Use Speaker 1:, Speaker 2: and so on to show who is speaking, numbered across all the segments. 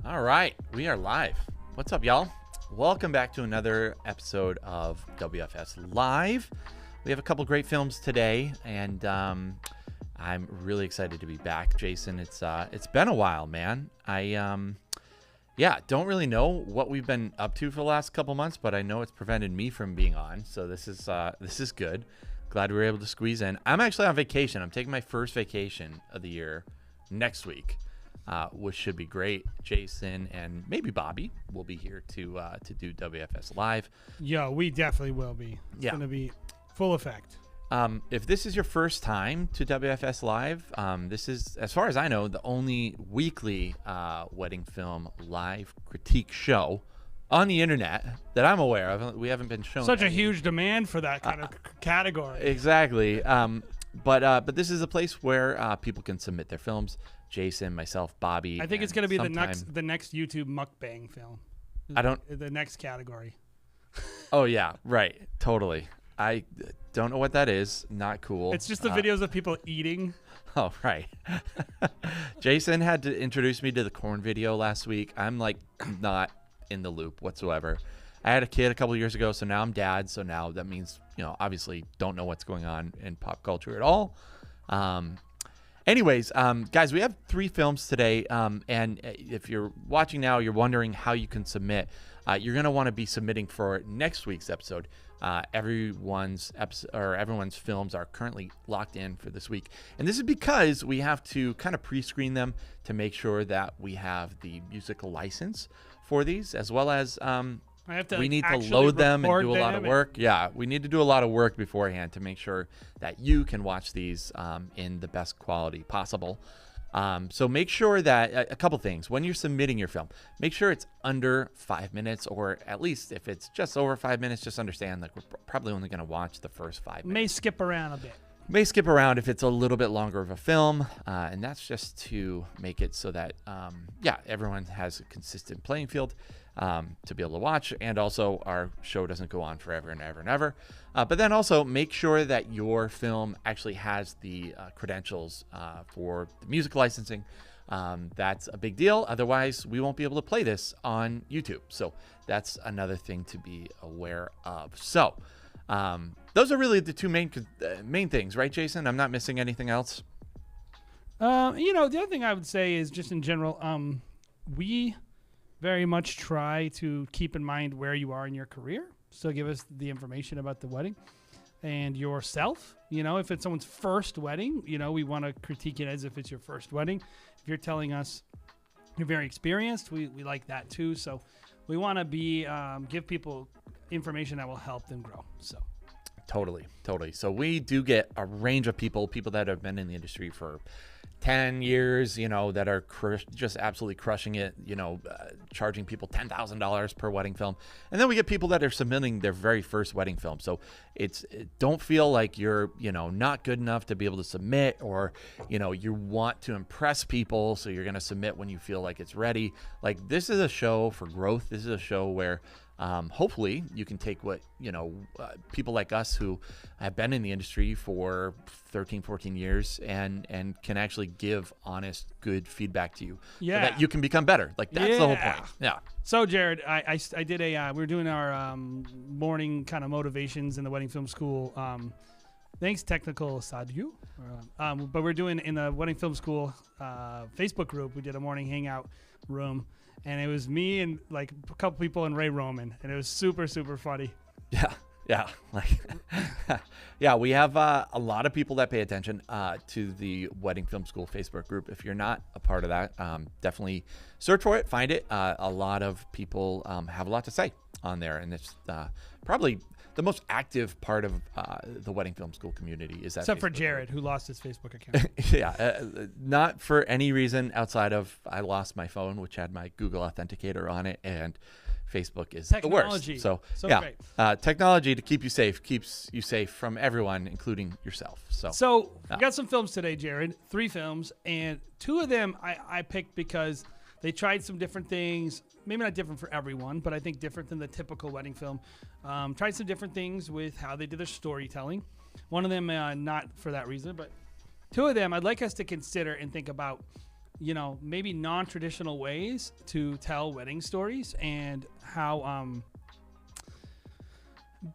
Speaker 1: All right, we are live. What's up, y'all? Welcome back to another episode of WFS Live. We have a couple great films today, and I'm really excited to be back, Jason. It's been a while, man. I don't really know what we've been up to for the last couple months, but I know it's prevented me from being on, so this is good. Glad we were able to squeeze in. I'm actually on vacation. I'm taking my first vacation of the year next week. Which should be great. Jason and maybe Bobby will be here to do WFS Live.
Speaker 2: Yo, we definitely will be. It's going to be full effect.
Speaker 1: If this is your first time to WFS Live, this is, as far as I know, the only weekly wedding film live critique show on the internet that I'm aware of. We haven't been shown
Speaker 2: such a huge demand for that kind of category.
Speaker 1: Exactly. But this is a place where people can submit their films. Jason, myself, Bobby.
Speaker 2: I think it's going to be the next YouTube mukbang film. The next category.
Speaker 1: Oh yeah, right. Totally. I don't know what that is. Not cool.
Speaker 2: It's just the videos of people eating.
Speaker 1: Oh, right. Jason had to introduce me to the corn video last week. I'm like not in the loop whatsoever. I had a kid a couple years ago, so now I'm dad. So now that means, obviously don't know what's going on in pop culture at all. Anyways, guys, we have 3 films today, and if you're watching now, you're wondering how you can submit. You're going to want to be submitting for next week's episode. everyone's films are currently locked in for this week, and this is because we have to kind of pre-screen them to make sure that we have the musical license for these, as well as we need to load them and do a lot of work. Yeah, we need to do a lot of work beforehand to make sure that you can watch these in the best quality possible. So make sure that a couple things when you're submitting your film, make sure it's under 5 minutes, or at least if it's just over 5 minutes, just understand that we're probably only going to watch the first 5 minutes.
Speaker 2: May skip around a bit.
Speaker 1: May skip around if it's a little bit longer of a film, and that's just to make it so that everyone has a consistent playing field to be able to watch, and also our show doesn't go on forever and ever and ever. But then also make sure that your film actually has the credentials for the music licensing. That's a big deal. Otherwise, we won't be able to play this on YouTube. So that's another thing to be aware of. So those are really the two main things, right, Jason? I'm not missing anything else.
Speaker 2: The other thing I would say is just in general, we very much try to keep in mind where you are in your career. So give us the information about the wedding and yourself. If it's someone's first wedding, we want to critique it as if it's your first wedding. If you're telling us you're very experienced, we like that too. So we want to give people information that will help them grow. So
Speaker 1: totally. So we do get a range of people that have been in the industry for 10 years, that are just absolutely crushing it, charging people $10,000 per wedding film. And then we get people that are submitting their very first wedding film. So don't feel like you're, not good enough to be able to submit, or, you want to impress people, so you're going to submit when you feel like it's ready. Like, this is a show for growth. This is a show where hopefully you can take what, people like us who have been in the industry for 13, 14 years and can actually give honest, good feedback to you so that you can become better. Like, that's the whole point. Yeah.
Speaker 2: So, Jared, I did we were doing our morning kind of motivations in the wedding film school. Thanks, Technical Sadu. But we're doing in the wedding film school Facebook group, we did a morning hangout room. And it was me and like a couple people and Ray Roman, and it was super, super funny.
Speaker 1: Yeah. We have a lot of people that pay attention to the Wedding Film School Facebook group. If you're not a part of that, definitely search for it, find it. A lot of people have a lot to say on there, and it's probably the most active part of the Wedding Film School community is that.
Speaker 2: Except
Speaker 1: Facebook
Speaker 2: for Jared,
Speaker 1: group.
Speaker 2: who lost his Facebook account.
Speaker 1: Not for any reason outside of I lost my phone, which had my Google Authenticator on it, and Facebook is
Speaker 2: technology.
Speaker 1: The worst. So great. Technology to keeps you safe from everyone, including yourself. So
Speaker 2: we got some films today, Jared. 3 films, and 2 of them I picked because they tried some different things. Maybe not different for everyone, but I think different than the typical wedding film. Tried some different things with how they did their storytelling. One of them not for that reason, but 2 of them I'd like us to consider and think about, maybe non-traditional ways to tell wedding stories, and how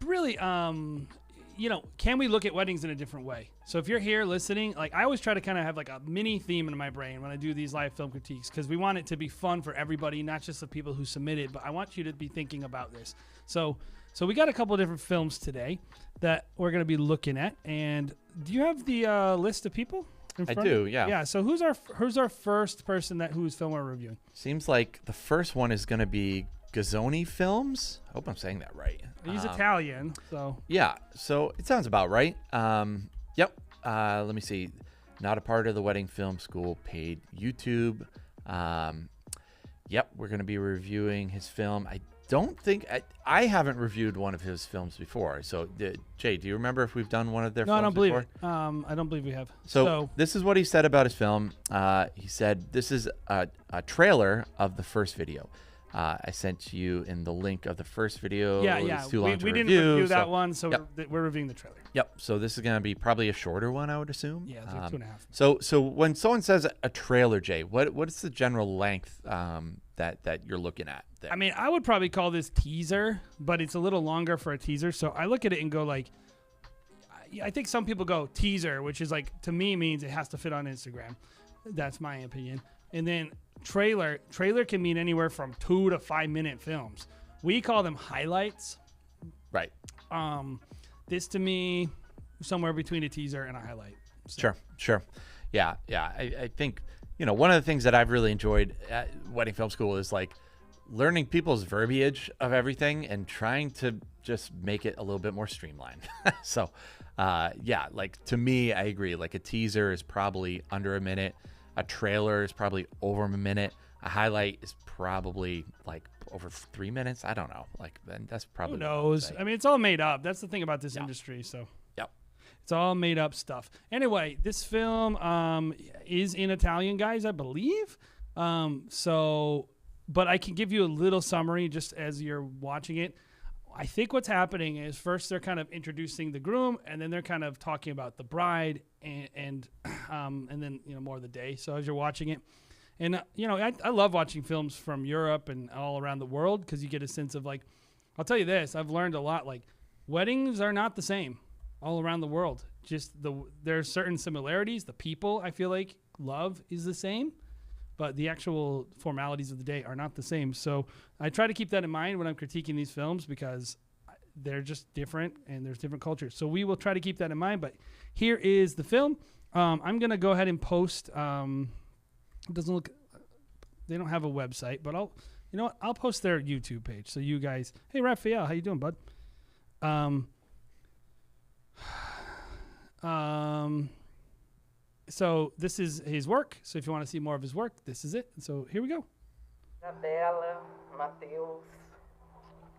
Speaker 2: really can we look at weddings in a different way? So if you're here listening, like, I always try to kind of have like a mini theme in my brain when I do these live film critiques, because we want it to be fun for everybody, not just the people who submit it, but I want you to be thinking about this. So we got a couple of different films today that we're going to be looking at. And do you have the list of people in front?
Speaker 1: I do, yeah.
Speaker 2: Yeah, so who's our first person whose film we're reviewing?
Speaker 1: Seems like the first one is going to be Gazoni Films. I hope I'm saying that right.
Speaker 2: He's Italian, so.
Speaker 1: Yeah, so it sounds about right. Yep. Let me see. Not a part of the Wedding Film School paid YouTube. Yep, we're going to be reviewing his film. I don't think I haven't reviewed one of his films before. So, Jay, do you remember if we've done one of their films before?
Speaker 2: No, I don't believe it. I don't believe we have.
Speaker 1: So this is what he said about his film. He said, this is a trailer of the first video. I sent you in the link of the first video.
Speaker 2: Yeah.
Speaker 1: It's too long to
Speaker 2: we didn't
Speaker 1: review,
Speaker 2: review that one, so we're reviewing the trailer.
Speaker 1: Yep. So this is going to be probably a shorter one, I would assume.
Speaker 2: Yeah, it's like 2.5.
Speaker 1: So when someone says a trailer, Jay, what is the general length that you're looking at there?
Speaker 2: I mean, I would probably call this teaser, but it's a little longer for a teaser. So I look at it and go like, I think some people go teaser, which is like, to me, means it has to fit on Instagram. That's my opinion. And then trailer can mean anywhere from 2 to 5 minute films. We call them highlights.
Speaker 1: Right.
Speaker 2: This to me, somewhere between a teaser and a highlight. So.
Speaker 1: Sure. Yeah. I think, one of the things that I've really enjoyed at Wedding Film School is like learning people's verbiage of everything and trying to just make it a little bit more streamlined. So, like to me, I agree. Like a teaser is probably under a minute. A trailer is probably over a minute. A highlight is probably like over 3 minutes. I don't know. Like then that's probably.
Speaker 2: Who knows? I mean, it's all made up. That's the thing about this
Speaker 1: Yeah.
Speaker 2: industry. So.
Speaker 1: Yep.
Speaker 2: It's all made up stuff. Anyway, this film is in Italian, guys, I believe. But I can give you a little summary just as you're watching it. I think what's happening is first they're kind of introducing the groom, and then they're kind of talking about the bride, and then more of the day. So as you're watching it, and I love watching films from Europe and all around the world because you get a sense of like, I'll tell you this, I've learned a lot. Like weddings are not the same all around the world. Just there are certain similarities. The people I feel like love is the same, but the actual formalities of the day are not the same. So I try to keep that in mind when I'm critiquing these films because they're just different and there's different cultures. So we will try to keep that in mind. But here is the film. I'm going to go ahead and post. It doesn't look. They don't have a website, but I'll post their YouTube page. So you guys, hey Raphael, how you doing, bud? So this is his work. So if you want to see more of his work, this is it. So here we go.
Speaker 3: Isabela, Matheus,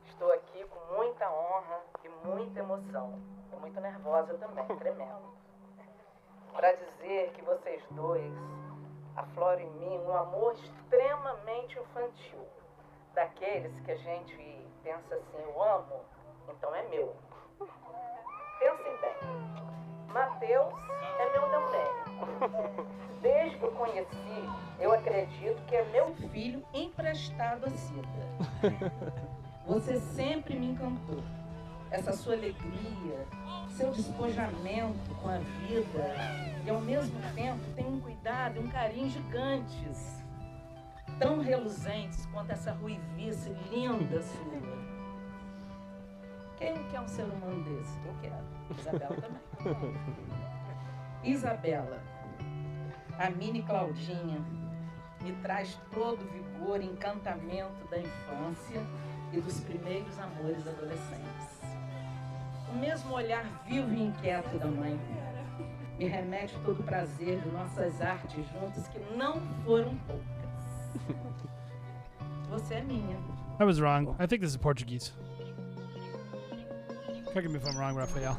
Speaker 3: estou aqui com muita honra e muita emoção. E muito nervosa também, tremendo. Para dizer que vocês dois afloram em mim um amor extremamente infantil. Daqueles que a gente pensa assim, eu amo, então é meu. Pensem bem. Matheus é meu neurônio. Desde que eu conheci, eu acredito que é meu filho emprestado a Cida. Você sempre me encantou. Essa sua alegria, seu despojamento com a vida e ao mesmo tempo tem um cuidado e um carinho gigantes, tão reluzentes quanto essa ruivice linda sua. Quem não quer um ser humano desse? Eu quero. Isabela também. Isabela, a mini Claudinha, me traz todo o vigor e encantamento da infância e dos primeiros amores adolescentes. O mesmo olhar vivo e inquieto da mãe me remete todo o prazer de nossas artes juntas que não foram poucas. Você é minha.
Speaker 2: I was wrong. I think this is Portuguese. Correct me if I'm wrong, Raphael.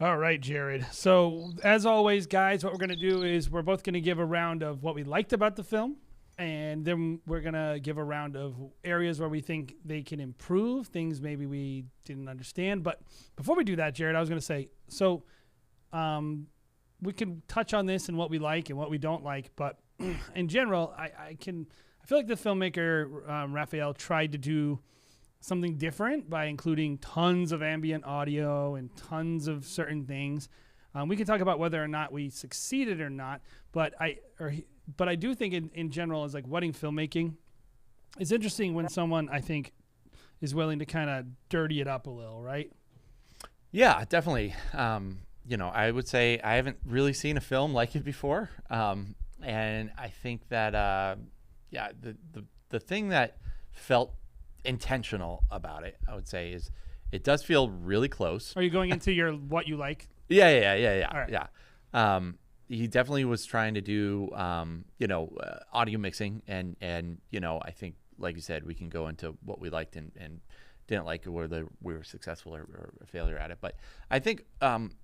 Speaker 2: All right, Jared. So as always, guys, what we're going to do is we're both going to give a round of what we liked about the film, and then we're going to give a round of areas where we think they can improve, things maybe we didn't understand. But before we do that, Jared, I was going to say, so we can touch on this and what we like and what we don't like. But in general, I feel like the filmmaker, Raphael, tried to do something different by including tons of ambient audio and tons of certain things. We can talk about whether or not we succeeded or not, but I do think in general, as like wedding filmmaking, it's interesting when someone, I think, is willing to kind of dirty it up a little, right?
Speaker 1: Yeah, definitely. I would say I haven't really seen a film like it before. And I think that, the thing that felt intentional about it, I would say, is it does feel really close.
Speaker 2: Are you going into your what you like?
Speaker 1: Yeah.
Speaker 2: All right.
Speaker 1: Yeah. He definitely was trying to do, audio mixing. And I think, like you said, we can go into what we liked and didn't like, whether we were successful or a failure at it. But I think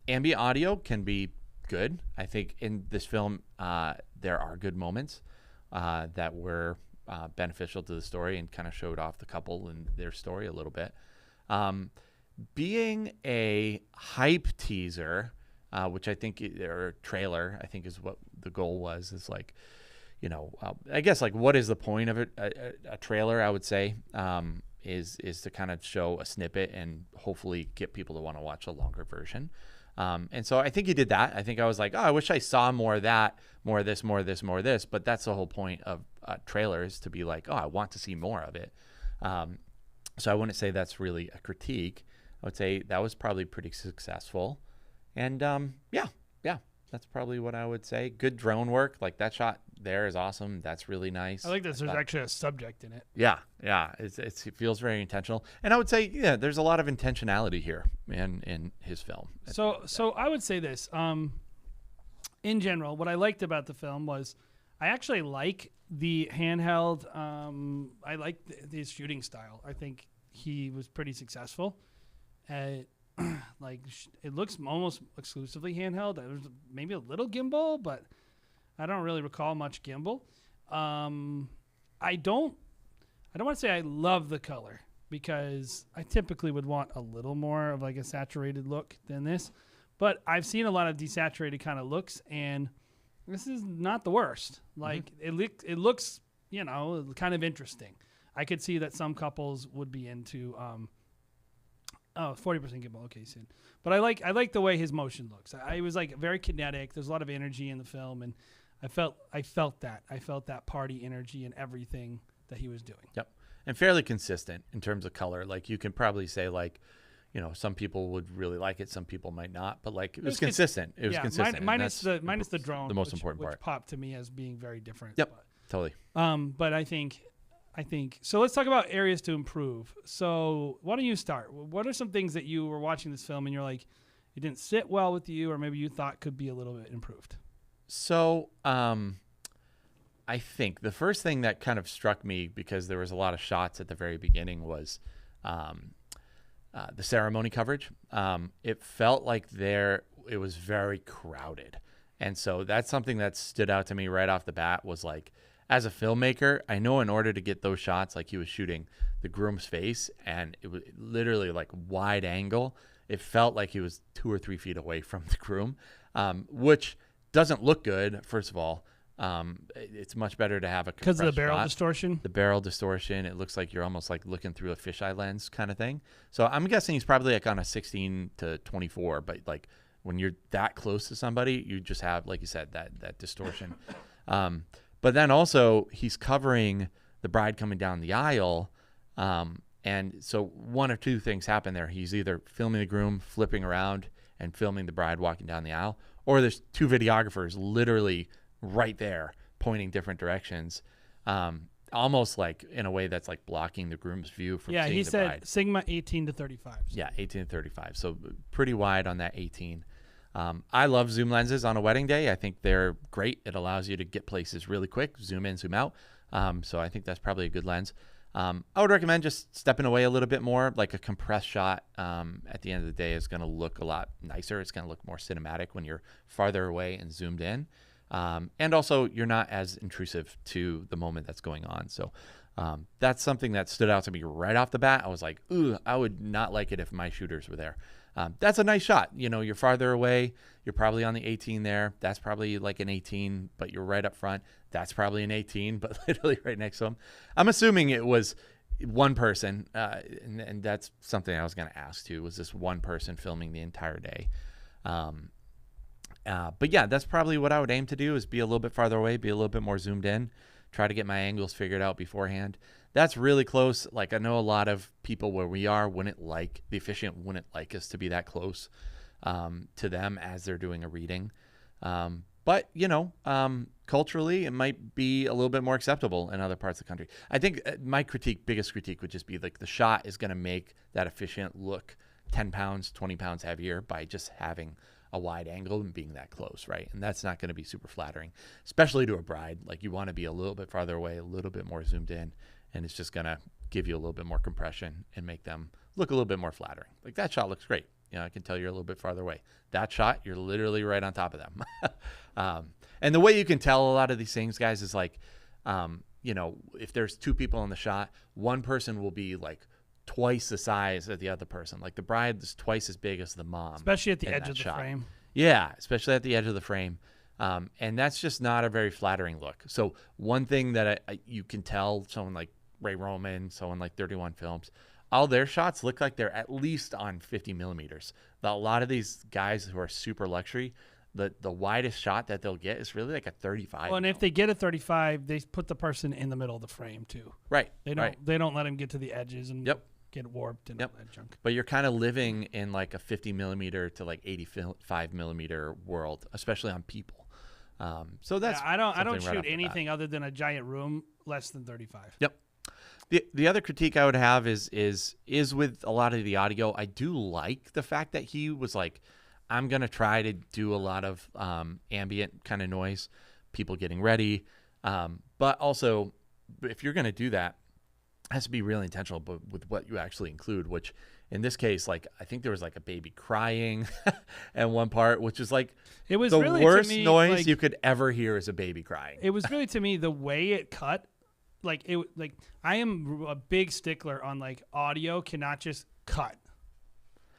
Speaker 1: ambient audio can be good. I think in this film, there are good moments that were beneficial to the story and kind of showed off the couple and their story a little bit. Being a hype teaser, which I think, or trailer, I think is what the goal was, is like, I guess, like, what is the point of it? A trailer, I would say, is to kind of show a snippet and hopefully get people to want to watch a longer version. And so I think he did that. I think I was like, oh, I wish I saw more of that, more of this, more of this, more of this. But that's the whole point of trailers, to be like, oh, I want to see more of it. So I wouldn't say that's really a critique. I would say that was probably pretty successful. And yeah, that's probably what I would say. Good drone work. Like, that shot there is awesome. That's really nice.
Speaker 2: I like that there's actually a subject in it.
Speaker 1: Yeah. It feels very intentional. And I would say, there's a lot of intentionality here in his film.
Speaker 2: So I would say this. In general, what I liked about the film was I actually like the handheld. I like his shooting style. I think he was pretty successful. It looks almost exclusively handheld. There's maybe a little gimbal, but I don't really recall much gimbal. I don't want to say I love the color, because I typically would want a little more of like a saturated look than this. But I've seen a lot of desaturated kind of looks, and this is not the worst. Like, it looks, kind of interesting. I could see that some couples would be into 40% gimbal. Okay, soon. But I like the way his motion looks. I was like very kinetic. There's a lot of energy in the film, and I felt that. I felt that party energy and everything that he was doing.
Speaker 1: Yep. And fairly consistent in terms of color. Like, you can probably say, like, some people would really like it, some people might not, but like, it was consistent. It was consistent.
Speaker 2: Minus the drone,
Speaker 1: the most important part,
Speaker 2: which popped to me as being very different.
Speaker 1: Yep. Totally.
Speaker 2: But I think so. Let's talk about areas to improve. So why don't you start? What are some things that you were watching this film and you're like, it didn't sit well with you, or maybe you thought could be a little bit improved?
Speaker 1: So, I think the first thing that kind of struck me, because there was a lot of shots at the very beginning, was the ceremony coverage. It felt like it was very crowded. And so that's something that stood out to me right off the bat, was like, as a filmmaker, I know in order to get those shots, like, he was shooting the groom's face, and it was literally like wide angle. It felt like he was 2 or 3 feet away from the groom, which doesn't look good, first of all. It's much better to have a compressed
Speaker 2: because of the barrel
Speaker 1: shot.
Speaker 2: distortion.
Speaker 1: The barrel distortion. It looks like you're almost like looking through a fisheye lens kind of thing. So I'm guessing he's probably like on a 16 to 24, but like, when you're that close to somebody, you just have, like you said, that distortion. But then also, he's covering the bride coming down the aisle. And so one or two things happen there. He's either filming the groom flipping around and filming the bride walking down the aisle, or there's 2 videographers literally right there pointing different directions, almost like in a way that's like blocking the groom's view from seeing the bride. Yeah,
Speaker 2: he said Sigma 18 to 35. So.
Speaker 1: Yeah, 18 to 35. So pretty wide on that 18. I love zoom lenses on a wedding day. I think they're great. It allows you to get places really quick, zoom in, zoom out. So I think that's probably a good lens. I would recommend just stepping away a little bit more. Like, a compressed shot at the end of the day is going to look a lot nicer. It's going to look more cinematic when you're farther away and zoomed in. And also, you're not as intrusive to the moment that's going on. So that's something that stood out to me right off the bat. I was like, ooh, I would not like it if my shooters were there. That's a nice shot. You're farther away. You're probably on the 18 there. That's probably like an 18, but you're right up front. That's probably an 18, but literally right next to him. I'm assuming it was one person, and that's something I was going to ask too. Was this one person filming the entire day? But yeah, that's probably what I would aim to do, is be a little bit farther away, be a little bit more zoomed in, try to get my angles figured out beforehand. That's really close. Like, I know a lot of people where we are the officiant wouldn't like us to be that close. to them as they're doing a reading. But, culturally, it might be a little bit more acceptable in other parts of the country. I think my biggest critique would just be like the shot is going to make that officiant look 10 pounds, 20 pounds heavier by just having a wide angle and being that close, right? And that's not going to be super flattering, especially to a bride. Like you want to be a little bit farther away, a little bit more zoomed in, and it's just going to give you a little bit more compression and make them look a little bit more flattering. Like that shot looks great. I can tell you're a little bit farther away. That shot, you're literally right on top of them. And the way you can tell a lot of these things, guys, is like, if there's two people in the shot, one person will be like twice the size of the other person. Like the bride is twice as big as the mom.
Speaker 2: Especially at the edge of the frame.
Speaker 1: Yeah, especially at the edge of the frame. And that's just not a very flattering look. So one thing that you can tell someone like Ray Roman, someone like 31 Films, all their shots look like they're at least on 50 millimeters. A lot of these guys who are super luxury, the widest shot that they'll get is really like a 35.
Speaker 2: Well, and if they get a 35, they put the person in the middle of the frame too.
Speaker 1: Right.
Speaker 2: They don't let him get to the edges and get warped and all that junk.
Speaker 1: But you're kind of living in like a 50 millimeter to like 85 millimeter world, especially on people. So that's
Speaker 2: I don't shoot anything other than a giant room less than 35.
Speaker 1: Yep. The other critique I would have is with a lot of the audio. I do like the fact that he was like, I'm going to try to do a lot of ambient kind of noise, people getting ready. But also, if you're going to do that, it has to be really intentional with what you actually include, which in this case, like I think there was like a baby crying at one part, which is like
Speaker 2: it was
Speaker 1: the
Speaker 2: really,
Speaker 1: worst
Speaker 2: to me,
Speaker 1: noise
Speaker 2: like,
Speaker 1: you could ever hear is a baby crying.
Speaker 2: It was really, to me, the way it cut. Like I am a big stickler on like audio cannot just cut.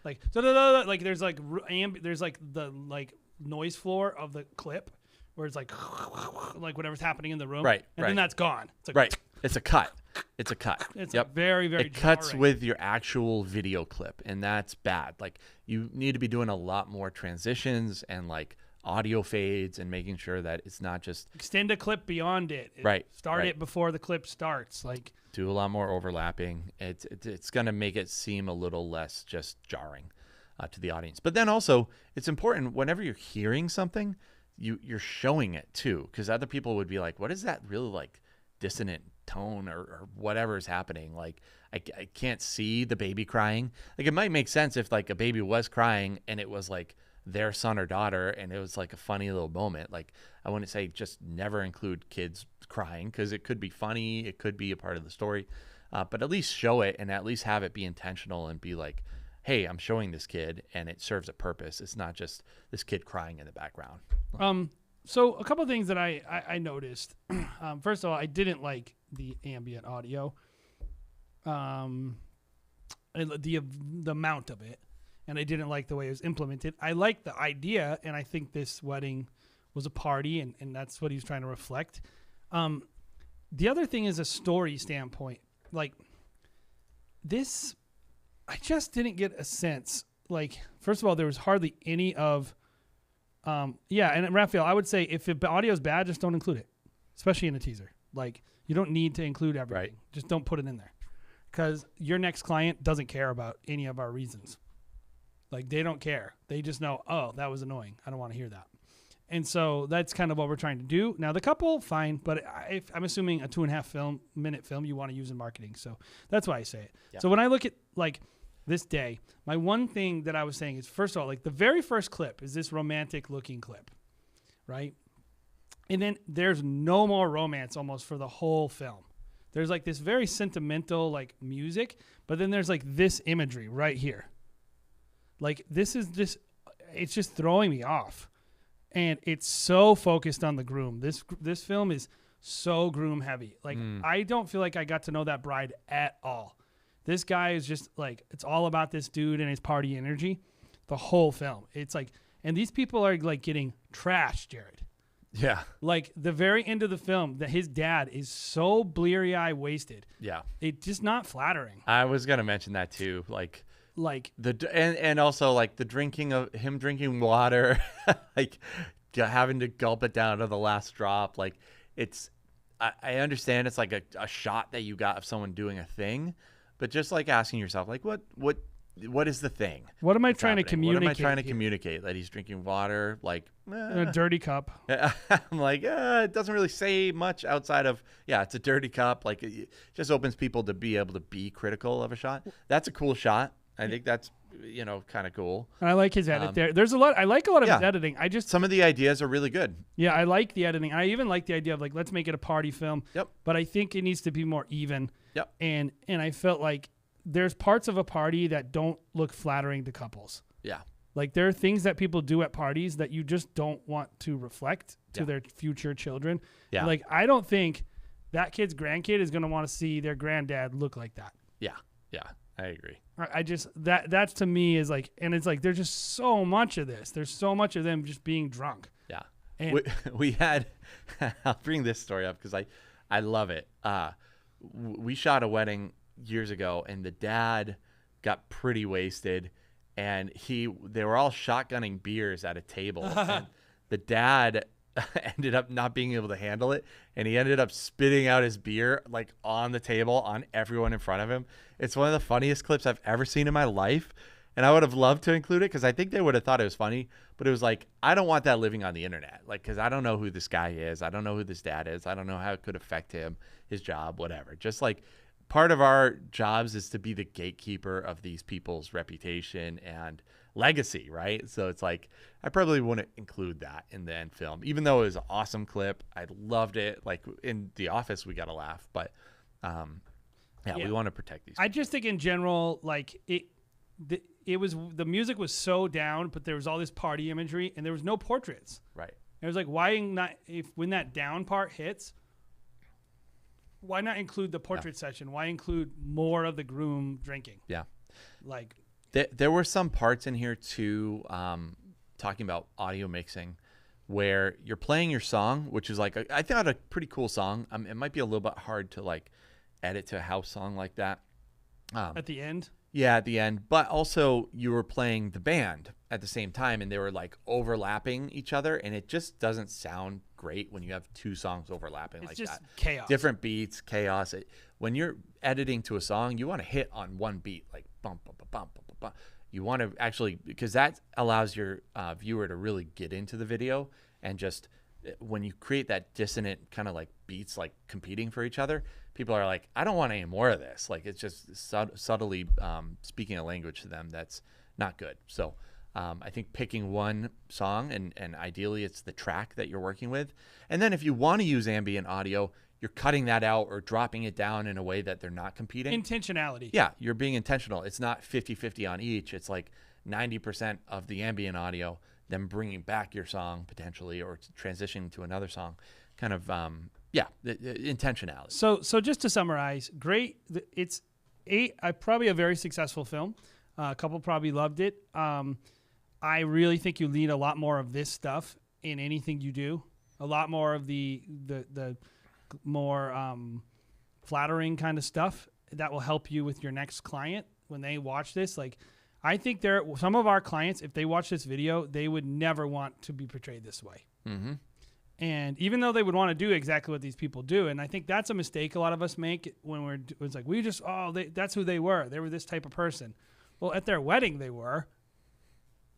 Speaker 2: Like there's like the like noise floor of the clip where it's like whatever's happening in the room,
Speaker 1: right?
Speaker 2: And then that's gone. It's like,
Speaker 1: right. It's a cut. It's a cut.
Speaker 2: It's very, very.
Speaker 1: It cuts with your actual video clip, and that's bad. Like you need to be doing a lot more transitions and like audio fades and making sure that it's not just
Speaker 2: extend a clip beyond it. Start it before the clip starts. Like
Speaker 1: do a lot more overlapping. It's going to make it seem a little less just jarring to the audience. But then also it's important whenever you're hearing something, you're showing it too, because other people would be like, what is that really like dissonant tone or whatever is happening? Like I can't see the baby crying. Like it might make sense if like a baby was crying and it was like their son or daughter and it was like a funny little moment. Like I wouldn't say just never include kids crying, because it could be funny, it could be a part of the story, but at least show it and at least have it be intentional and be like, hey, I'm showing this kid and it serves a purpose. It's not just this kid crying in the background.
Speaker 2: So a couple of things that I noticed. First of all, I didn't like the ambient audio, and the amount of it. And I didn't like the way it was implemented. I liked the idea, and I think this wedding was a party, and that's what he was trying to reflect. The other thing is a story standpoint. Like, this, I just didn't get a sense. Like, first of all, there was hardly any of, and Raphael, I would say if the audio is bad, just don't include it, especially in a teaser. Like, you don't need to include everything.
Speaker 1: Right.
Speaker 2: Just don't put it in there, because your next client doesn't care about any of our reasons. Like, they don't care. They just know, oh, that was annoying. I don't want to hear that. And so that's kind of what we're trying to do. Now, the couple, fine, but I'm assuming a 2.5-minute film you want to use in marketing. So that's why I say it. Yep. So when I look at, like, this day, my one thing that I was saying is, first of all, like, the very first clip is this romantic-looking clip, right? And then there's no more romance almost for the whole film. There's, like, this very sentimental, like, music, but then there's, like, this imagery right here. Like, this is just, it's just throwing me off. And it's so focused on the groom. This film is so groom heavy. Like, I don't feel like I got to know that bride at all. This guy is just like, it's all about this dude and his party energy. The whole film. It's like, and these people are like getting trashed, Jared.
Speaker 1: Yeah.
Speaker 2: Like the very end of the film, that his dad is so bleary-eyed wasted.
Speaker 1: Yeah.
Speaker 2: It's just not flattering.
Speaker 1: I was going to mention that too. Like and also like the drinking of him drinking water, like having to gulp it down to the last drop. Like it's, I understand it's like a shot that you got of someone doing a thing, but just like asking yourself, like what what is the thing?
Speaker 2: What am I
Speaker 1: that's
Speaker 2: trying to
Speaker 1: happening?
Speaker 2: communicate?
Speaker 1: What am I trying to
Speaker 2: here?
Speaker 1: communicate? That he's drinking water, like
Speaker 2: In a dirty cup.
Speaker 1: I'm like, it doesn't really say much outside of, it's a dirty cup. Like, it just opens people to be able to be critical of a shot. That's a cool shot. I think that's, kind of cool.
Speaker 2: And I like his edit there. There's a lot. I like a lot of his editing.
Speaker 1: Some of the ideas are really good.
Speaker 2: Yeah, I like the editing. I even like the idea of like, let's make it a party film.
Speaker 1: Yep.
Speaker 2: But I think it needs to be more even.
Speaker 1: Yep.
Speaker 2: And I felt like there's parts of a party that don't look flattering to couples.
Speaker 1: Yeah.
Speaker 2: Like there are things that people do at parties that you just don't want to reflect to their future children.
Speaker 1: Yeah.
Speaker 2: Like I don't think that kid's grandkid is going to want to see their granddad look like that.
Speaker 1: Yeah. Yeah. I agree.
Speaker 2: I just that's to me is like, and it's like there's just so much of this. There's so much of them just being drunk.
Speaker 1: Yeah.
Speaker 2: And
Speaker 1: we had I'll bring this story up because I love it. We shot a wedding years ago, and the dad got pretty wasted, and they were all shotgunning beers at a table. And the dad ended up not being able to handle it, and he ended up spitting out his beer like on the table on everyone in front of him. It's one of the funniest clips I've ever seen in my life, and I would have loved to include it because I think they would have thought it was funny, but it was like, I don't want that living on the internet, like, because I don't know who this guy is, I don't know who this dad is, I don't know how it could affect him, his job, whatever. Just like, part of our jobs is to be the gatekeeper of these people's reputation and legacy, right? So it's like, I probably wouldn't include that in the end film, even though it was an awesome clip. I loved it. Like in The Office, we got a laugh, but we want to protect these people.
Speaker 2: I just think in general, like the music was so down, but there was all this party imagery and there was no portraits.
Speaker 1: Right.
Speaker 2: It was like, why not, when that down part hits, why not include the portrait session? Why include more of the groom drinking? Yeah. Like,
Speaker 1: there were some parts in here too, talking about audio mixing, where you're playing your song, which is like, I thought a pretty cool song. It might be a little bit hard to like edit to a house song like that.
Speaker 2: At the end?
Speaker 1: Yeah, at the end. But also you were playing the band at the same time, and they were like overlapping each other, and it just doesn't sound great when you have two songs overlapping like that.
Speaker 2: It's just chaos.
Speaker 1: Different beats, chaos. When you're editing to a song, you want to hit on one beat, like bump, bump, bump, bump, bump, bump. You want to actually, because that allows your viewer to really get into the video, and just when you create that dissonant kind of like beats like competing for each other, people are like, I don't want any more of this. Like, it's just subtly speaking a language to them that's not good. So I think picking one song, and ideally it's the track that you're working with. And then if you want to use ambient audio, you're cutting that out or dropping it down in a way that they're not competing.
Speaker 2: Intentionality.
Speaker 1: Yeah, you're being intentional. It's not 50-50 on each. It's like 90% of the ambient audio, then bringing back your song potentially, or transitioning to another song. Kind of, intentionality.
Speaker 2: So just to summarize, great. It's probably a very successful film. A couple probably loved it. I really think you need a lot more of this stuff in anything you do. A lot more of the more flattering kind of stuff that will help you with your next client when they watch this. Like, I think some of our clients, if they watch this video, they would never want to be portrayed this way. Mm-hmm. And even though they would want to do exactly what these people do, and I think that's a mistake a lot of us make when it's like, that's who they were. They were this type of person. Well, at their wedding they were,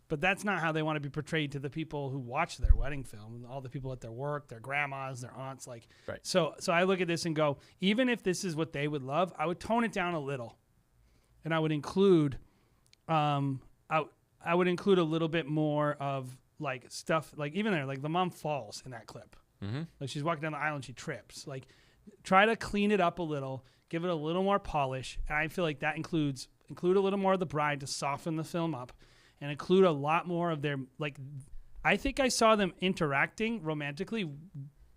Speaker 2: but that's not how they want to be portrayed to the people who watch their wedding film, all the people at their work, their grandmas, their aunts. Like, right. So I look at this and go, even if this is what they would love, I would tone it down a little, and I would include, I would include a little bit more of like stuff, like even there, like the mom falls in that clip. Mm-hmm. Like she's walking down the aisle and she trips. Like, try to clean it up a little, give it a little more polish, and I feel like that include a little more of the bride to soften the film up. And include a lot more of their, like, I think I saw them interacting romantically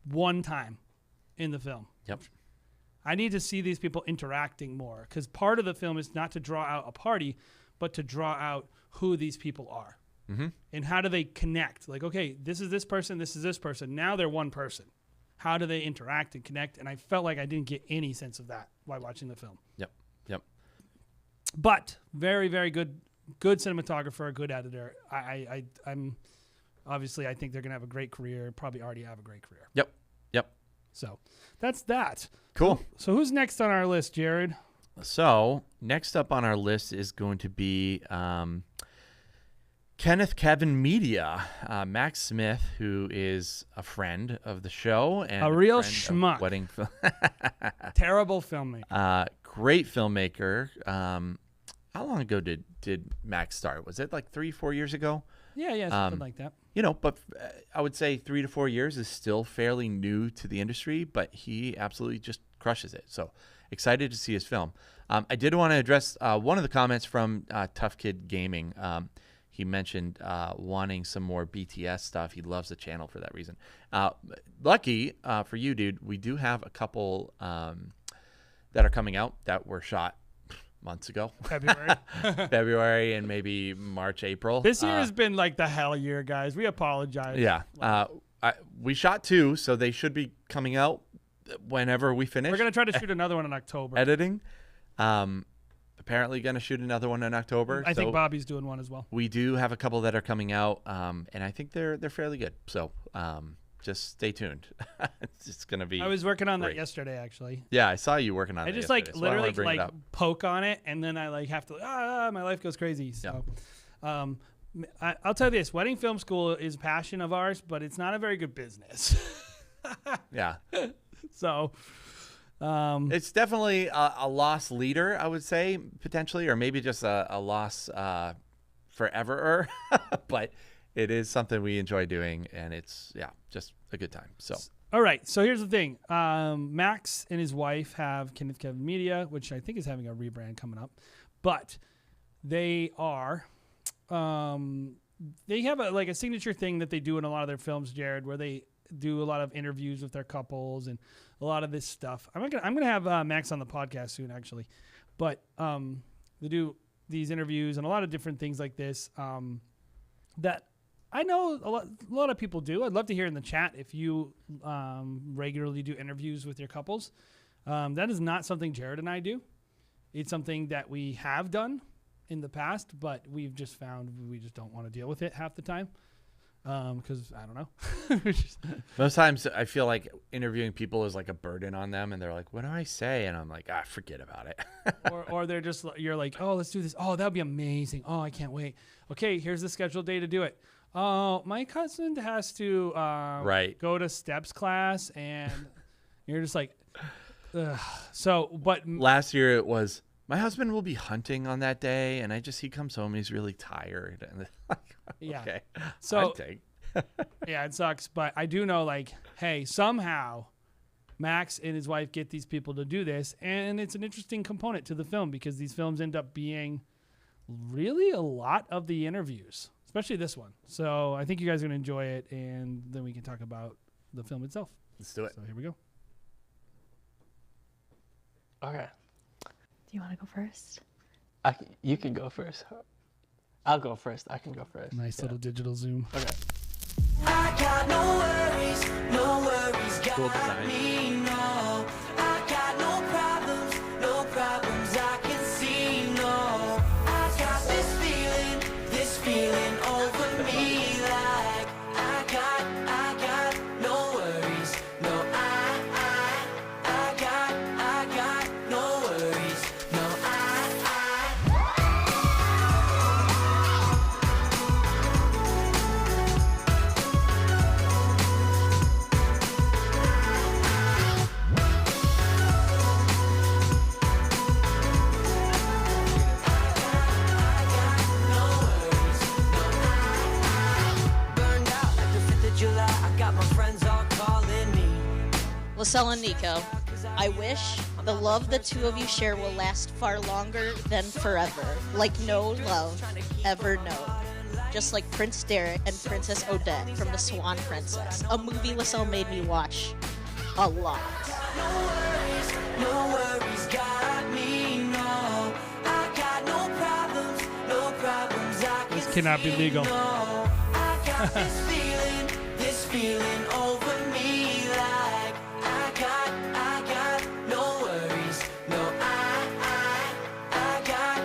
Speaker 2: one time in the film.
Speaker 1: Yep.
Speaker 2: I need to see these people interacting more, because part of the film is not to draw out a party, but to draw out who these people are. Mm-hmm. And how do they connect? Like, okay, this is this person, this is this person. Now they're one person. How do they interact and connect? And I felt like I didn't get any sense of that while watching the film.
Speaker 1: Yep.
Speaker 2: But very, very good cinematographer, good editor. I'm obviously, I think they're gonna have a great career. Probably already have a great career.
Speaker 1: Yep.
Speaker 2: So that's that.
Speaker 1: Cool.
Speaker 2: So who's next on our list, Jared?
Speaker 1: So next up on our list is going to be Kenneth Kevin Media, Max Smith, who is a friend of the show and
Speaker 2: A real
Speaker 1: friend
Speaker 2: schmuck.
Speaker 1: of Wedding film.
Speaker 2: Terrible filmmaker.
Speaker 1: Great filmmaker. How long ago did Max start? Was it like 3-4 years ago?
Speaker 2: Yeah, something like that.
Speaker 1: But I would say 3 to 4 years is still fairly new to the industry, but he absolutely just crushes it. So excited to see his film. I did want to address one of the comments from Tough Kid Gaming. He mentioned wanting some more BTS stuff. He loves the channel for that reason. Lucky for you, dude, we do have a couple that are coming out that were shot months ago. February and maybe March, April.
Speaker 2: This year has been like the hell year, guys. We apologize.
Speaker 1: Yeah. We shot 2, so they should be coming out whenever we finish.
Speaker 2: We're going to try to shoot another one in October.
Speaker 1: Editing. Apparently going to shoot another one in October.
Speaker 2: I think Bobby's doing one as well.
Speaker 1: We do have a couple that are coming out, and I think they're fairly good. So just stay tuned. It's going to be
Speaker 2: I was working on
Speaker 1: great.
Speaker 2: that yesterday, actually.
Speaker 1: Yeah, I saw you working on it.
Speaker 2: I just
Speaker 1: yesterday, so I wanna
Speaker 2: literally
Speaker 1: bring it up.
Speaker 2: poke on it, and then I have to my life goes crazy. So I'll tell you this, wedding film school is a passion of ours, but it's not a very good business.
Speaker 1: Yeah.
Speaker 2: So
Speaker 1: It's definitely a loss leader, I would say, potentially, or maybe just a loss forever. But it is something we enjoy doing, and it's, just a good time. So,
Speaker 2: all right. So here's the thing. Max and his wife have Kenneth Kevin Media, which I think is having a rebrand coming up. But they are, they have a signature thing that they do in a lot of their films, Jared, where they do a lot of interviews with their couples and a lot of this stuff. I'm gonna have Max on the podcast soon, actually. But they do these interviews and a lot of different things like this that I know a lot of people do. I'd love to hear in the chat if you regularly do interviews with your couples. That is not something Jared and I do. It's something that we have done in the past, but we've just found we just don't want to deal with it half the time. Because I don't know.
Speaker 1: Most times I feel like interviewing people is like a burden on them, and they're like, "What do I say?" And I'm like, forget about it.
Speaker 2: or they're just, you're like, "Oh, let's do this. Oh, that'd be amazing. Oh, I can't wait. Okay, here's the scheduled day to do it. Oh, my cousin has to go to steps class," and you're just like, ugh. So, but
Speaker 1: last year it was, my husband will be hunting on that day, and he comes home and he's really tired, and
Speaker 2: yeah.
Speaker 1: Okay.
Speaker 2: So yeah, it sucks, but I do know, hey, somehow Max and his wife get these people to do this, and it's an interesting component to the film because these films end up being really a lot of the interviews, especially this one. So I think you guys are going to enjoy it, and then we can talk about the film itself.
Speaker 1: Let's do it.
Speaker 2: So here we go.
Speaker 4: Okay.
Speaker 5: Do you want to go first?
Speaker 4: You can go first. I'll go first. I can go first.
Speaker 2: Nice little digital zoom.
Speaker 4: Okay.
Speaker 6: I got no worries, got
Speaker 1: Cool design.
Speaker 6: me, no. I got no problems I can see, no. I got this feeling over me, like I got no worries, no. I got no worries, no. Burned out like the 5th of July. I got my friends all calling me.
Speaker 5: Lacelle and Nico, I wish the love the two of you share will last far longer than forever. Like no love ever known. Just like Prince Derek and Princess Odette from The Swan Princess, a movie Lacelle made me watch a lot.
Speaker 6: No worries, got me, no. I got no problems I can
Speaker 2: This cannot be
Speaker 6: see,
Speaker 2: legal.
Speaker 6: no. I got this feeling over me, like I got no worries, no. I got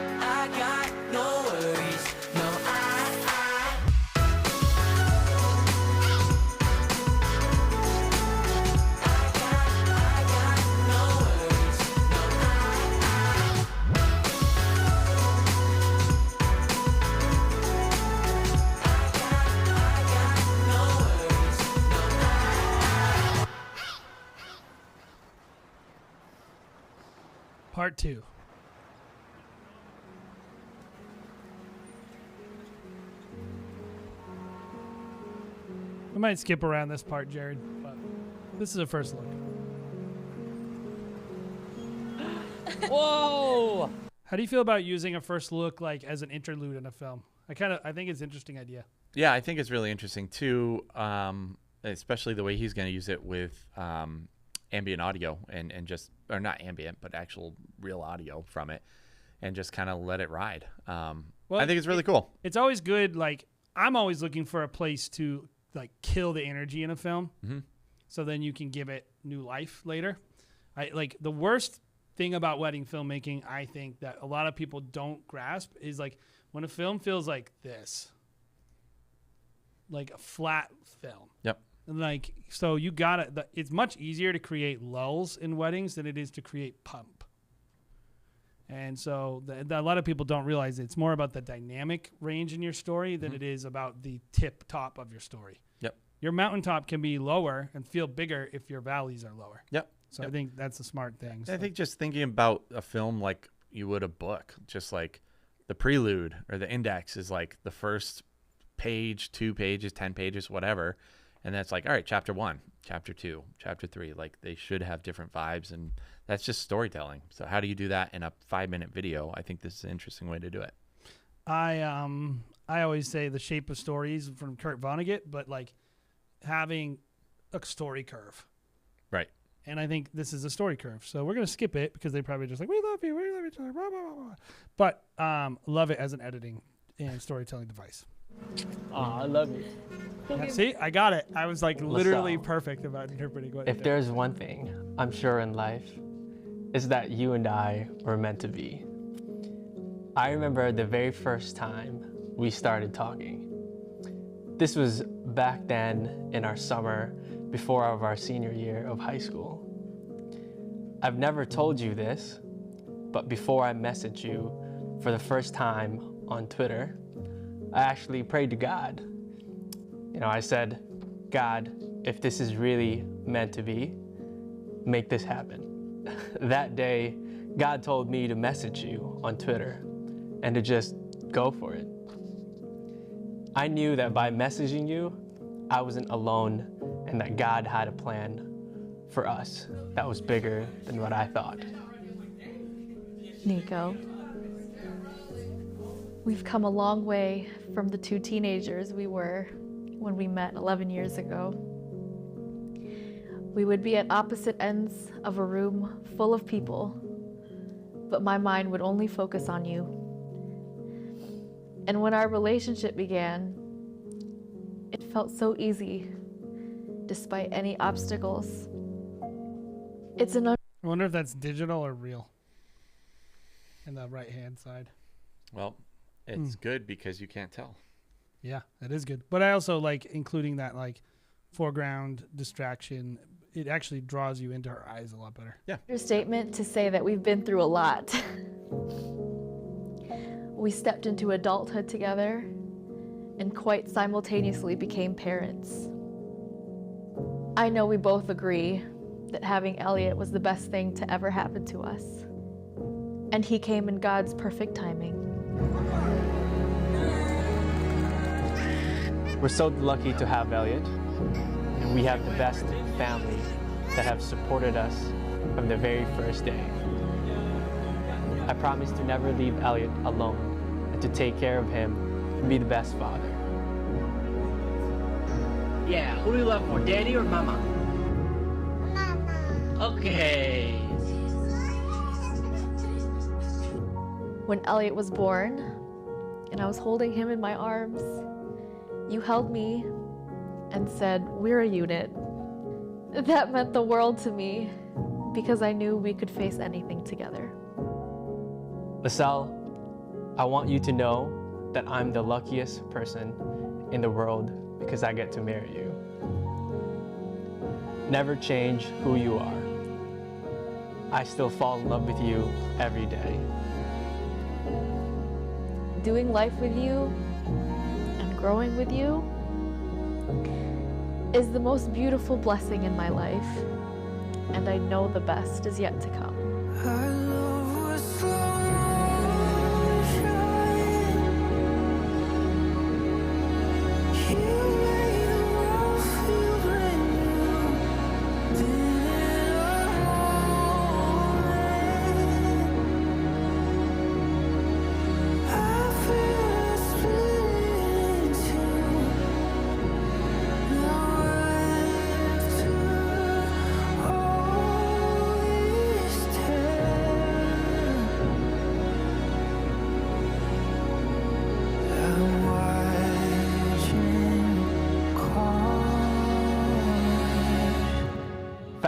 Speaker 6: no worries, no.
Speaker 2: Part 2. We might skip around this part, Jared, but this is a first look.
Speaker 4: Whoa!
Speaker 2: How do you feel about using a first look like as an interlude in a film? I think it's an interesting idea.
Speaker 1: Yeah, I think it's really interesting too, especially the way he's going to use it with ambient audio and just, or not ambient, but actual real audio from it, and just kind of let it ride. I think it's really cool.
Speaker 2: It's always good. Like, I'm always looking for a place to like kill the energy in a film, so then you can give it new life later. Like the worst thing about wedding filmmaking, I think that a lot of people don't grasp is like when a film feels like this, like a flat film.
Speaker 1: Yep.
Speaker 2: And like, so you gotta, it's much easier to create lulls in weddings than it is to create pump. And so a lot of people don't realize it's more about the dynamic range in your story than it is about the tip top of your story.
Speaker 1: Yep.
Speaker 2: Your mountaintop can be lower and feel bigger if your valleys are lower.
Speaker 1: Yep.
Speaker 2: So I think that's a smart thing.
Speaker 1: I think just thinking about a film like you would a book, just like the prelude or the index is like the first page, 2 pages, 10 pages, whatever. And that's like, all right, chapter 1, chapter 2, chapter 3. Like they should have different vibes, and that's just storytelling. So how do you do that in a 5-minute video? I think this is an interesting way to do it.
Speaker 2: I always say The Shape of Stories from Kurt Vonnegut, but like having a story curve.
Speaker 1: Right.
Speaker 2: And I think this is a story curve. So we're going to skip it because they probably just like, we love you, we love each other, blah, blah, blah, blah. But love it as an editing and storytelling device.
Speaker 4: I love you.
Speaker 2: See, I got it. I was like literally perfect about interpreting what
Speaker 4: If there's one thing I'm sure in life, is that you and I were meant to be. I remember the very first time we started talking. This was back then in our summer before our senior year of high school. I've never told you this, but before I messaged you for the first time on Twitter, I actually prayed to God. You know, I said, God, if this is really meant to be, make this happen. That day, God told me to message you on Twitter and to just go for it. I knew that by messaging you, I wasn't alone and that God had a plan for us that was bigger than what I thought.
Speaker 7: Nico, we've come a long way from the 2 teenagers we were when we met 11 years ago. We would be at opposite ends of a room full of people, but my mind would only focus on you. And when our relationship began, it felt so easy, despite any obstacles. It's an
Speaker 2: I wonder if that's digital or real. In the right-hand side.
Speaker 1: Well, it's good because you can't tell.
Speaker 2: Yeah, that is good. But I also like including that like foreground distraction. It actually draws you into her eyes a lot better.
Speaker 1: Yeah.
Speaker 7: Your statement to say that we've been through a lot. We stepped into adulthood together and quite simultaneously became parents. I know we both agree that having Elliot was the best thing to ever happen to us. And he came in God's perfect timing.
Speaker 4: We're so lucky to have Elliot, and we have the best family that have supported us from the very first day. I promise to never leave Elliot alone and to take care of him and be the best father.
Speaker 8: Yeah, who do you love more, Daddy or Mama? Mama. Okay.
Speaker 7: When Elliot was born, and I was holding him in my arms, you held me and said, "We're a unit." That meant the world to me because I knew we could face anything together.
Speaker 4: LaSalle, I want you to know that I'm the luckiest person in the world because I get to marry you. Never change who you are. I still fall in love with you every day.
Speaker 7: Doing life with you and growing with you is the most beautiful blessing in my life, and I know the best is yet to come.
Speaker 6: I love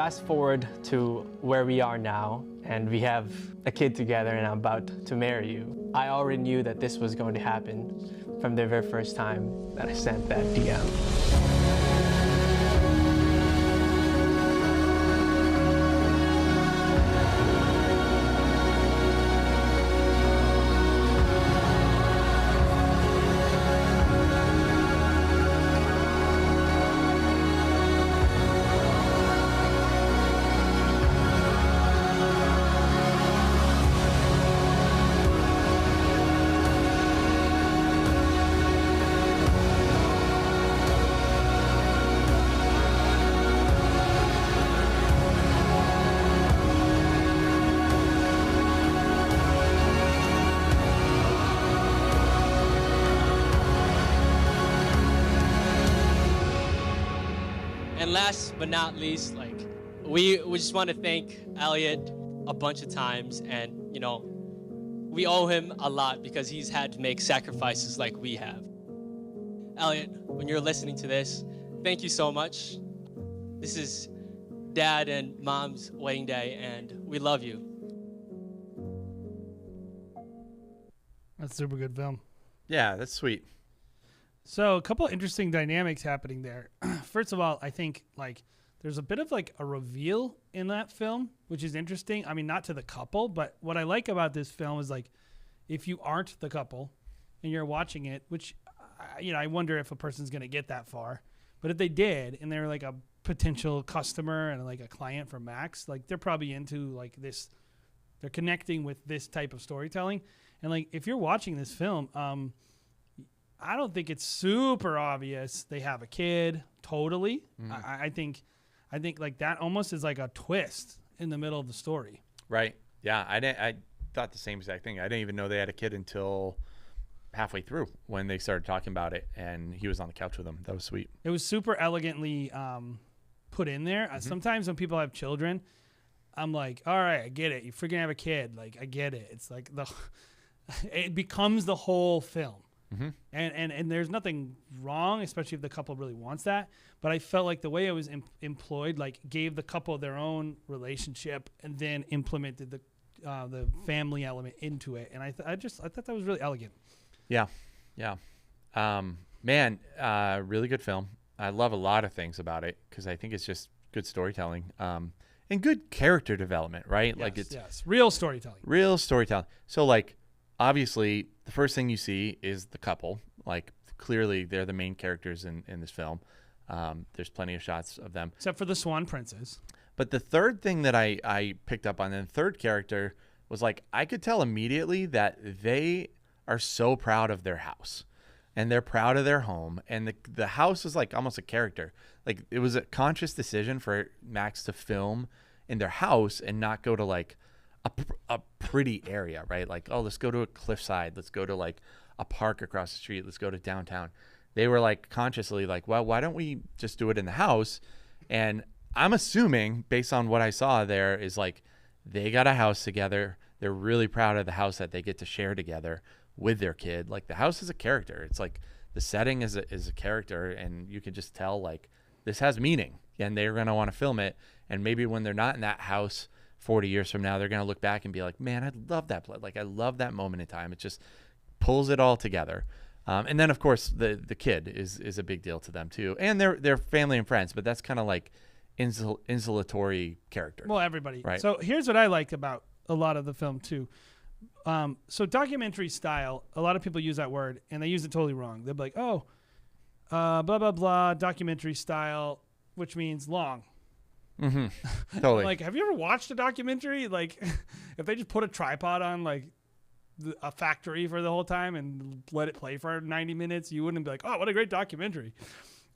Speaker 4: fast forward to where we are now, and we have a kid together, and I'm about to marry you. I already knew that this was going to happen from the very first time that I sent that DM.
Speaker 9: And last but not least, like, we just want to thank Elliot a bunch of times, and, you know, we owe him a lot because he's had to make sacrifices like we have. Elliot, when you're listening to this, thank you so much. This is Dad and Mom's wedding day, and we love you.
Speaker 2: That's a super good film.
Speaker 1: Yeah, that's sweet.
Speaker 2: So a couple interesting dynamics happening there. First of all, I think like there's a bit of like a reveal in that film, which is interesting. I mean, not to the couple, but what I like about this film is like if you aren't the couple and you're watching it, which I wonder if a person's going to get that far. But if they did and they're like a potential customer and like a client for Max, like they're probably into like this, they're connecting with this type of storytelling. And like if you're watching this film, I don't think it's super obvious they have a kid. Totally. I think like that almost is like a twist in the middle of the story.
Speaker 1: Right. Yeah. I thought the same exact thing. I didn't even know they had a kid until halfway through when they started talking about it, and he was on the couch with them. That was sweet.
Speaker 2: It was super elegantly put in there. Sometimes when people have children, I'm like, all right, I get it. You freaking have a kid. Like, I get it. It's like it becomes the whole film. And there's nothing wrong, especially if the couple really wants that. But I felt like the way it was employed, like gave the couple their own relationship and then implemented the family element into it. And I thought that was really elegant.
Speaker 1: Yeah. Yeah. Man, really good film. I love a lot of things about it because I think it's just good storytelling and good character development, right?
Speaker 2: Yes,
Speaker 1: like it's
Speaker 2: real storytelling.
Speaker 1: Real storytelling. So like, obviously, the first thing you see is the couple. Like, clearly, they're the main characters in this film. There's plenty of shots of them.
Speaker 2: Except for the Swan Princess.
Speaker 1: But the third thing that I picked up on, the third character, was like, I could tell immediately that they are so proud of their house. And they're proud of their home. And the house is like almost a character. Like, it was a conscious decision for Max to film in their house and not go to, like, a pretty area, right? Like, oh, let's go to a cliffside. Let's go to like a park across the street. Let's go to downtown. They were like consciously like, well, why don't we just do it in the house? And I'm assuming based on what I saw there is like they got a house together. They're really proud of the house that they get to share together with their kid. Like the house is a character. It's like the setting is a character, and you can just tell like this has meaning, and they're going to want to film it. And maybe when they're not in that house 40 years from now, they're going to look back and be like, man, I love that play. Like, I love that moment in time. It just pulls it all together. And then, of course, the kid is a big deal to them, too. And they're family and friends, but that's kind of like insulatory character.
Speaker 2: Well, everybody.
Speaker 1: Right.
Speaker 2: So here's what I liked about a lot of the film, too. So documentary style, a lot of people use that word, and they use it totally wrong. They'll be like, oh, blah, blah, blah, documentary style, which means long.
Speaker 1: Totally.
Speaker 2: Like, have you ever watched a documentary? Like, if they just put a tripod on like a factory for the whole time and let it play for 90 minutes, you wouldn't be like, oh, what a great documentary.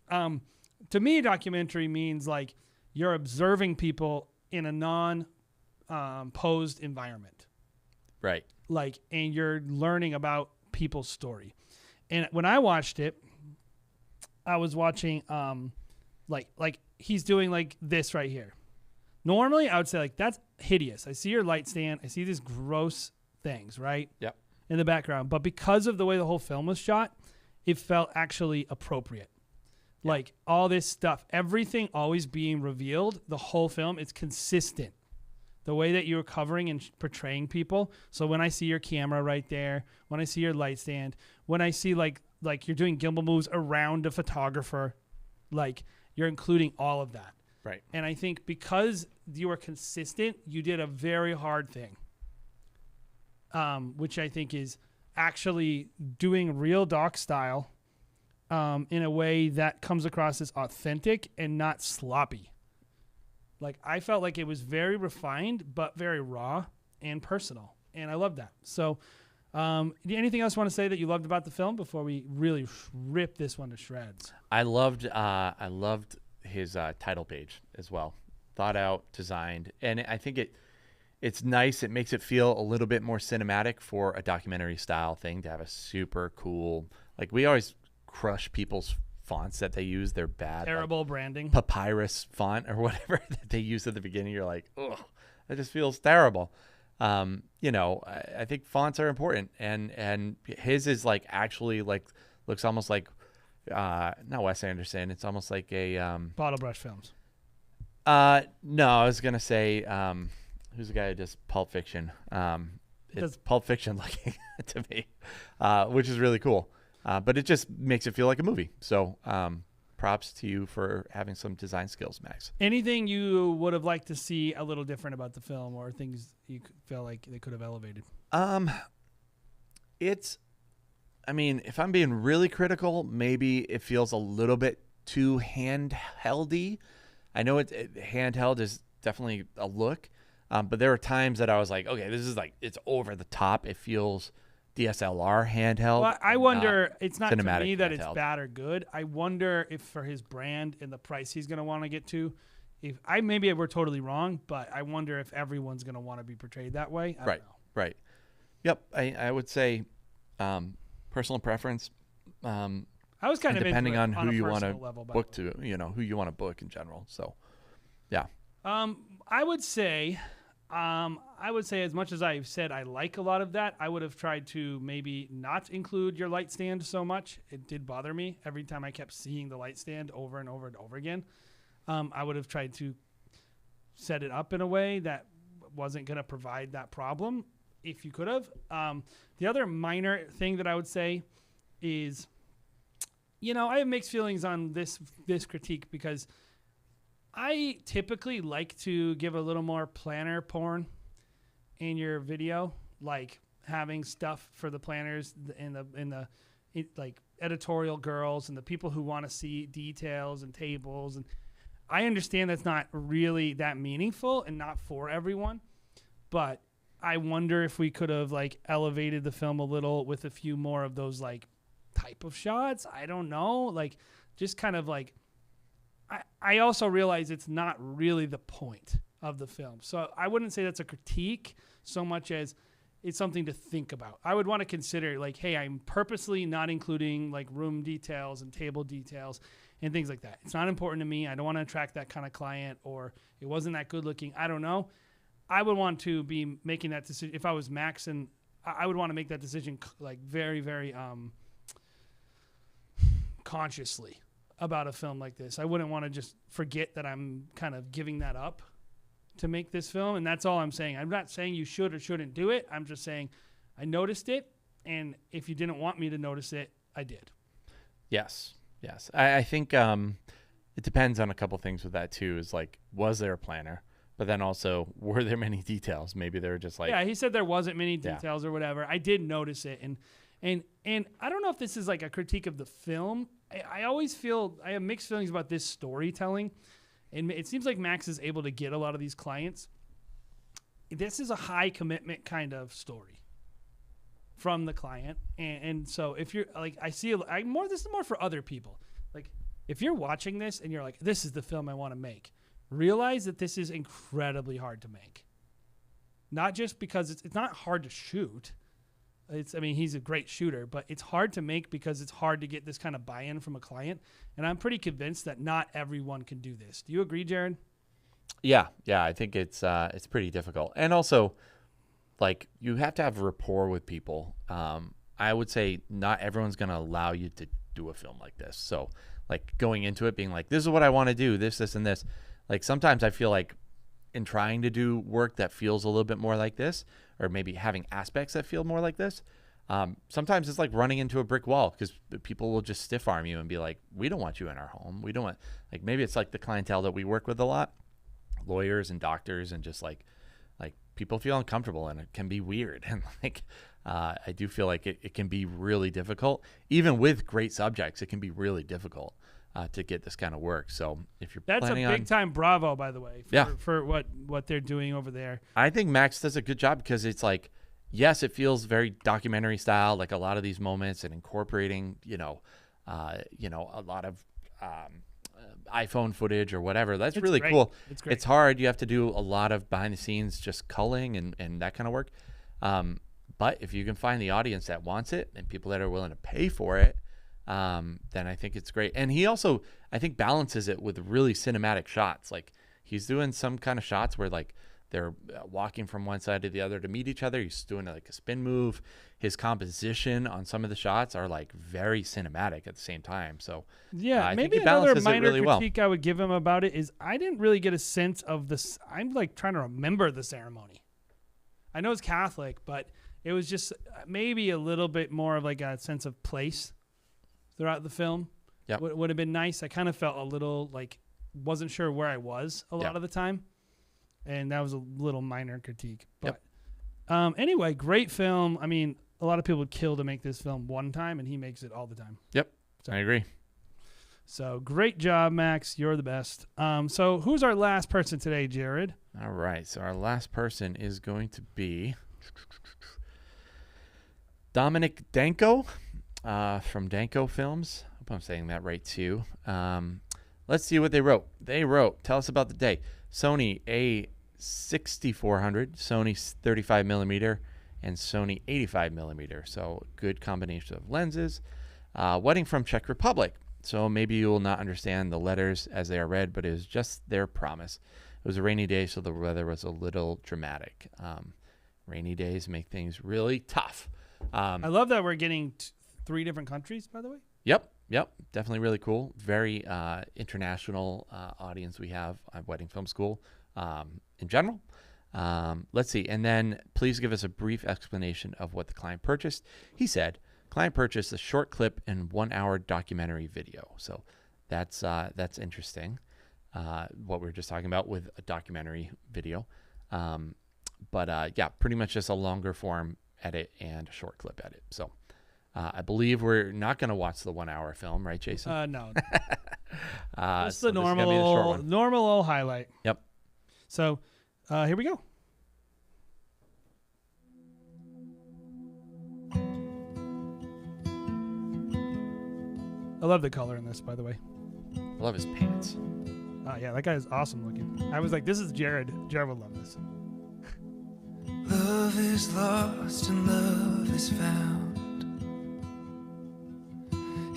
Speaker 2: To me, documentary means like you're observing people in a non-posed environment. Right. Like, and you're learning about people's story. And when I watched it, I was watching like he's doing like this right here. Normally, I would say like that's hideous. I see your light stand. I see these gross things, right?
Speaker 1: Yep.
Speaker 2: In the background. But because of the way the whole film was shot, it felt actually appropriate. Like all this stuff, everything always being revealed, the whole film, it's consistent. The way that you're covering and portraying people. So when I see your camera right there, when I see your light stand, when I see like you're doing gimbal moves around a photographer, like you're including all of that.
Speaker 1: Right.
Speaker 2: And I think because you are consistent, you did a very hard thing, which I think is actually doing real doc style in a way that comes across as authentic and not sloppy. Like, I felt like it was very refined, but very raw and personal. And I love that. So, anything else you want to say that you loved about the film before we really rip this one to shreds?
Speaker 1: I loved his title page as well. Thought out, designed. And I think it's nice. It makes it feel a little bit more cinematic for a documentary style thing to have a super cool, like we always crush people's fonts that they use. They're bad,
Speaker 2: terrible branding,
Speaker 1: papyrus font or whatever that they use at the beginning. You're like, oh, that just feels terrible. I think fonts are important, and his is like actually like looks almost like not Wes Anderson. It's almost like a
Speaker 2: Bottle Brush Films.
Speaker 1: No, I was gonna say who's the guy who does Pulp Fiction? It's Pulp Fiction looking to me, which is really cool. But it just makes it feel like a movie. So props to you for having some design skills, Max.
Speaker 2: Anything you would have liked to see a little different about the film, or things you felt like they could have elevated?
Speaker 1: If I'm being really critical, maybe it feels a little bit too handheldy. I know handheld is definitely a look, but there were times that I was like, okay, this is like, it's over the top. It feels DSLR handheld.
Speaker 2: Well, I wonder, it's not to me that
Speaker 1: handheld.
Speaker 2: It's bad or good. I wonder if for his brand and the price he's going to want to get to, maybe we're totally wrong, but I wonder if everyone's going to want to be portrayed that way. I don't know.
Speaker 1: Right. Yep. I would say personal preference.
Speaker 2: I was kind of
Speaker 1: depending
Speaker 2: on
Speaker 1: who you want to
Speaker 2: book
Speaker 1: to, who you want to book in general. So, yeah.
Speaker 2: I would say as much as I've said I like a lot of that, I would have tried to maybe not include your light stand so much. It did bother me every time I kept seeing the light stand over and over and over again. I would have tried to set it up in a way that wasn't going to provide that problem if you could have. The other minor thing that I would say is, I have mixed feelings on this critique because I typically like to give a little more planner porn in your video, like having stuff for the planners like editorial girls and the people who want to see details and tables. And I understand that's not really that meaningful and not for everyone, but I wonder if we could have like elevated the film a little with a few more of those like type of shots. I don't know, like just kind of like, I also realize it's not really the point of the film. So I wouldn't say that's a critique so much as it's something to think about. I would want to consider like, hey, I'm purposely not including like room details and table details and things like that. It's not important to me. I don't want to attract that kind of client, or it wasn't that good looking. I don't know. I would want to be making that decision. If I was Max, and I would want to make that decision like very, very consciously about a film like this. I wouldn't want to just forget that I'm kind of giving that up to make this film. And that's all I'm saying. I'm not saying you should or shouldn't do it. I'm just saying I noticed it. And if you didn't want me to notice it, I did.
Speaker 1: Yes. I think it depends on a couple things with that too, is like, was there a planner? But then also, were there many details? Maybe they were just like...
Speaker 2: Yeah, he said there wasn't many details or whatever. I did notice it. And I don't know if this is like a critique of the film. I always feel I have mixed feelings about this storytelling, and it seems like Max is able to get a lot of these clients. This is a high commitment kind of story from the client, and so if you're like, this is more for other people. Like if you're watching this and you're like, this is the film I want to make, realize that this is incredibly hard to make. Not just because it's not hard to shoot. He's a great shooter, but it's hard to make because it's hard to get this kind of buy-in from a client. And I'm pretty convinced that not everyone can do this. Do you agree, Jared?
Speaker 1: Yeah. I think it's pretty difficult. And also, like, you have to have rapport with people. I would say not everyone's going to allow you to do a film like this. So like going into it being like, this is what I want to do, this, and this. Like sometimes I feel like in trying to do work that feels a little bit more like this, or maybe having aspects that feel more like this, sometimes it's like running into a brick wall because people will just stiff arm you and be like, we don't want you in our home. We don't want, like, maybe it's like the clientele that we work with a lot, lawyers and doctors, and just like people feel uncomfortable, and it can be weird. And like, I do feel like it can be really difficult, even with great subjects. It can be really difficult to get this kind of work. So if you're
Speaker 2: That's a
Speaker 1: planning
Speaker 2: big time bravo, by the way, for what they're doing over there.
Speaker 1: I think Max does a good job because it's like, yes, it feels very documentary style, like a lot of these moments, and incorporating, a lot of iPhone footage or whatever. That's really
Speaker 2: great.
Speaker 1: cool.
Speaker 2: It's great.
Speaker 1: It's hard. You have to do a lot of behind the scenes, just culling and that kind of work. But if you can find the audience that wants it and people that are willing to pay for it, then I think it's great. And he also, I think, balances it with really cinematic shots. Like he's doing some kind of shots where like they're walking from one side to the other to meet each other. He's doing like a spin move. His composition on some of the shots are like very cinematic at the same time. So
Speaker 2: yeah,
Speaker 1: I
Speaker 2: maybe
Speaker 1: think he
Speaker 2: another
Speaker 1: balances
Speaker 2: minor
Speaker 1: it really well.
Speaker 2: critique I would give him about it is I didn't really get a sense of this. I'm like trying to remember the ceremony. I know it's Catholic, but it was just maybe a little bit more of like a sense of place throughout the film.
Speaker 1: Yep.
Speaker 2: Would have been nice. I kind of felt a little like wasn't sure where I was a lot of the time. And that was a little minor critique. But anyway, great film. I mean, a lot of people would kill to make this film one time, and he makes it all the time.
Speaker 1: Yep,
Speaker 2: So-
Speaker 1: I agree.
Speaker 2: So great job, Max. You're the best. So who's our last person today, Jared?
Speaker 1: All right, so our last person is going to be Dominic Danko from Danko Films. I hope I'm saying that right too. Let's see what they wrote. They wrote, tell us about the day. Sony A6400, Sony 35mm, and Sony 85mm. So good combination of lenses. Wedding from Czech Republic. So maybe you will not understand the letters as they are read, but it was just their promise. It was a rainy day, so the weather was a little dramatic. Rainy days make things really tough.
Speaker 2: I love that we're getting 3 different countries, by the way.
Speaker 1: Yep. Definitely really cool. Very international audience we have at Wedding Film School in general. Let's see. And then please give us a brief explanation of what the client purchased. He said, client purchased a short clip and 1-hour documentary video. So that's interesting. What we were just talking about with a documentary video. But pretty much just a longer form edit and a short clip edit. So I believe we're not going to watch the 1-hour film, right, Jason?
Speaker 2: No.
Speaker 1: It's
Speaker 2: the normal old highlight.
Speaker 1: Yep.
Speaker 2: So here we go. I love the color in this, by the way.
Speaker 1: I love his pants.
Speaker 2: Yeah, that guy is awesome looking. I was like, this is Jared. Jared would love this.
Speaker 6: Love is lost and love is found.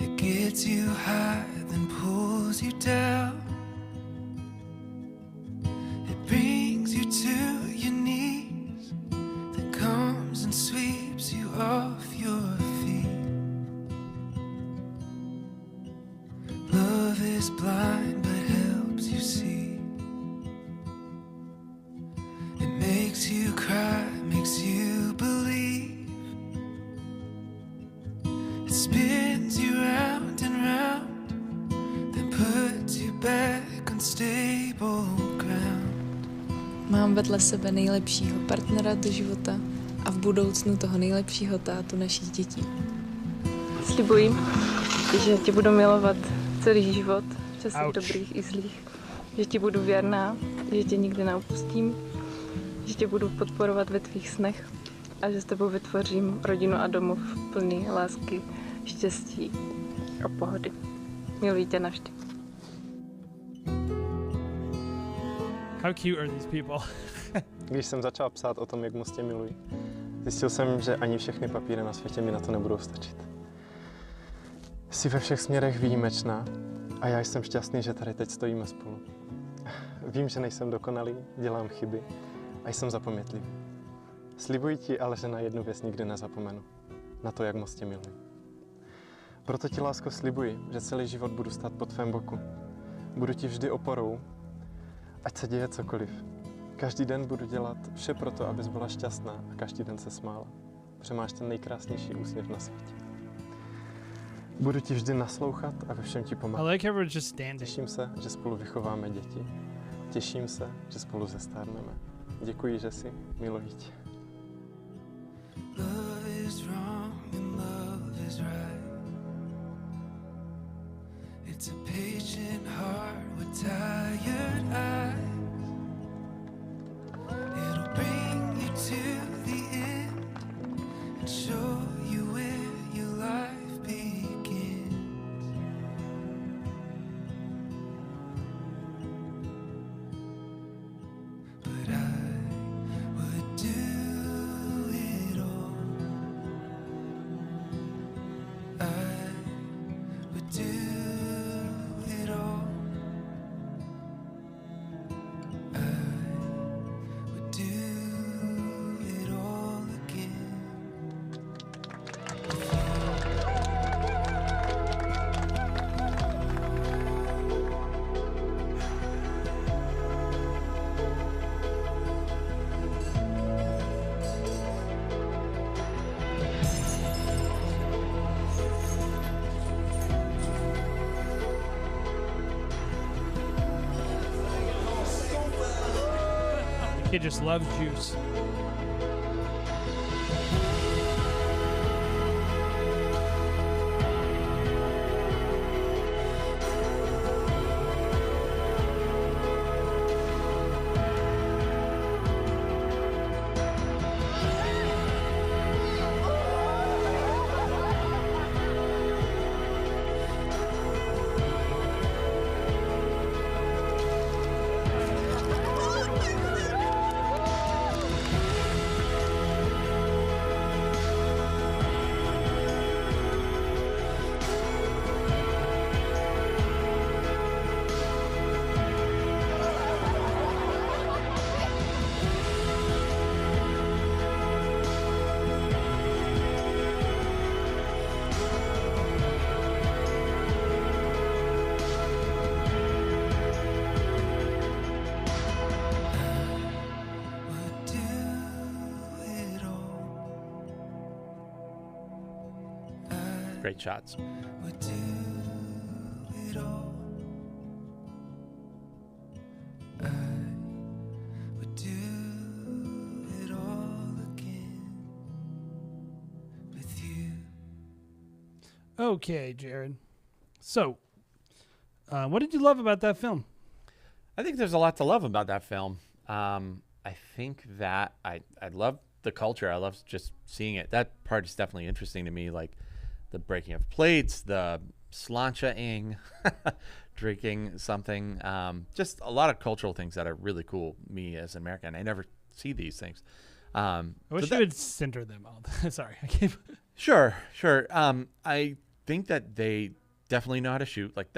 Speaker 6: It gets you high, then pulls you down. It brings you to your knees, then comes and sweeps you off your feet. Love is blind but helps you see. It makes you cry, makes you believe. It spins you round and round, then puts you back on stable ground.
Speaker 10: Mám vedle sebe nejlepšího partnera do života a v budoucnu toho nejlepšího tátu našich dětí. Slibuji, že tě budu milovat celý život, v časech dobrých i zlých. Že ti budu věrná, že tě nikdy neopustím, že tě budu podporovat ve tvých snech a že s tebou vytvořím rodinu a domov plný lásky, štěstí a pohody. Miluji tě navždy.
Speaker 2: How cute are these people?
Speaker 11: Když jsem začal psát o tom, jak moc tě miluji, zjistil jsem, že ani všechny papíry na světě mi na to nebudou stačit. Jsi ve všech směrech výjimečná a já jsem šťastný, že tady teď stojíme spolu. Vím, že nejsem dokonalý, dělám chyby a jsem zapomětlivý. Slibuji ti ale, že na jednu věc nikdy nezapomenu. Na to, jak moc tě miluji. Proto ti, lásko, slibuji, že celý život budu stát po tvém boku. Budu ti vždy oporou, ať se děje cokoliv. Každý den budu dělat vše pro to, abys byla šťastná a každý den se smála. Protože máš ten nejkrásnější úsměv na světě. Budu ti vždy naslouchat a ve všem ti
Speaker 2: I
Speaker 11: pomáhat.
Speaker 2: like how we're just standing.
Speaker 11: Těším se, že spolu vychováme děti. Těším se, že spolu zestárneme. Děkuji, že jsi, miluji tě.
Speaker 6: Love is wrong and love is right. It's a patient heart with tired eyes. It'll bring you to the end and show you where your life begins. But I would do it all. I would do it all. I would do it all again.
Speaker 2: The kid just loves juice. Would do it all.
Speaker 1: Great shots.
Speaker 6: Would do it all. I would do it all again with you.
Speaker 2: Okay, Jared. So, what did you love about that film?
Speaker 1: I think there's a lot to love about that film. I think that I love the culture. I love just seeing it. That part is definitely interesting to me, like the breaking of plates, the slancha-ing, drinking something. Just a lot of cultural things that are really cool, me as an American. I never see these things.
Speaker 2: I wish you would center them all. Sorry, I can't.
Speaker 1: Sure. I think that they definitely know how to shoot. Like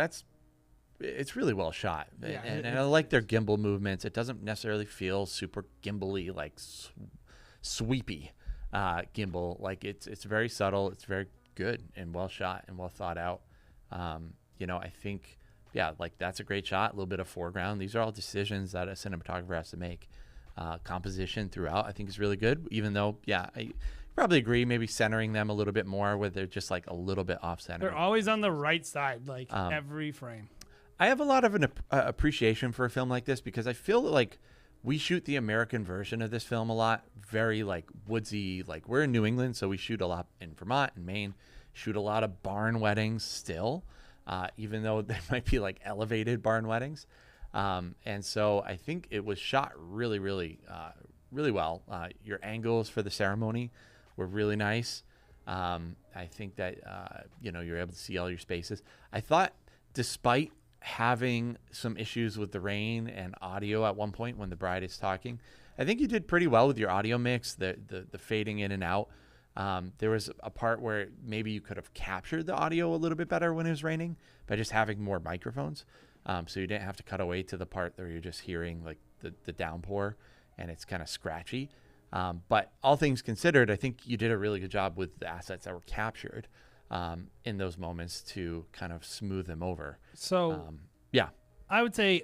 Speaker 1: it's really well shot.
Speaker 2: Yeah,
Speaker 1: and I like their gimbal movements. It doesn't necessarily feel super gimbally, like sweepy gimbal. Like it's very subtle. It's very good and well shot and well thought out. I think, like that's a great shot. A little bit of foreground. These are all decisions that a cinematographer has to make. Composition throughout, I think, is really good. Even though, I probably agree, maybe centering them a little bit more where they're just like a little bit off center.
Speaker 2: They're always on the right side, like every frame.
Speaker 1: I have a lot of an appreciation for a film like this because I feel like we shoot the American version of this film a lot, very like woodsy. Like we're in New England, so we shoot a lot in Vermont and Maine. Shoot a lot of barn weddings still, even though they might be like elevated barn weddings. And so I think it was shot really, really, really well. Your angles for the ceremony were really nice. I think that you're able to see all your spaces. I thought, despite having some issues with the rain and audio at one point when the bride is talking, I think you did pretty well with your audio mix, the fading in and out. There was a part where maybe you could have captured the audio a little bit better when it was raining by just having more microphones. So you didn't have to cut away to the part where you're just hearing like the downpour and it's kind of scratchy. But all things considered, I think you did a really good job with the assets that were captured. in those moments to kind of smooth them over.
Speaker 2: So
Speaker 1: yeah,
Speaker 2: I would say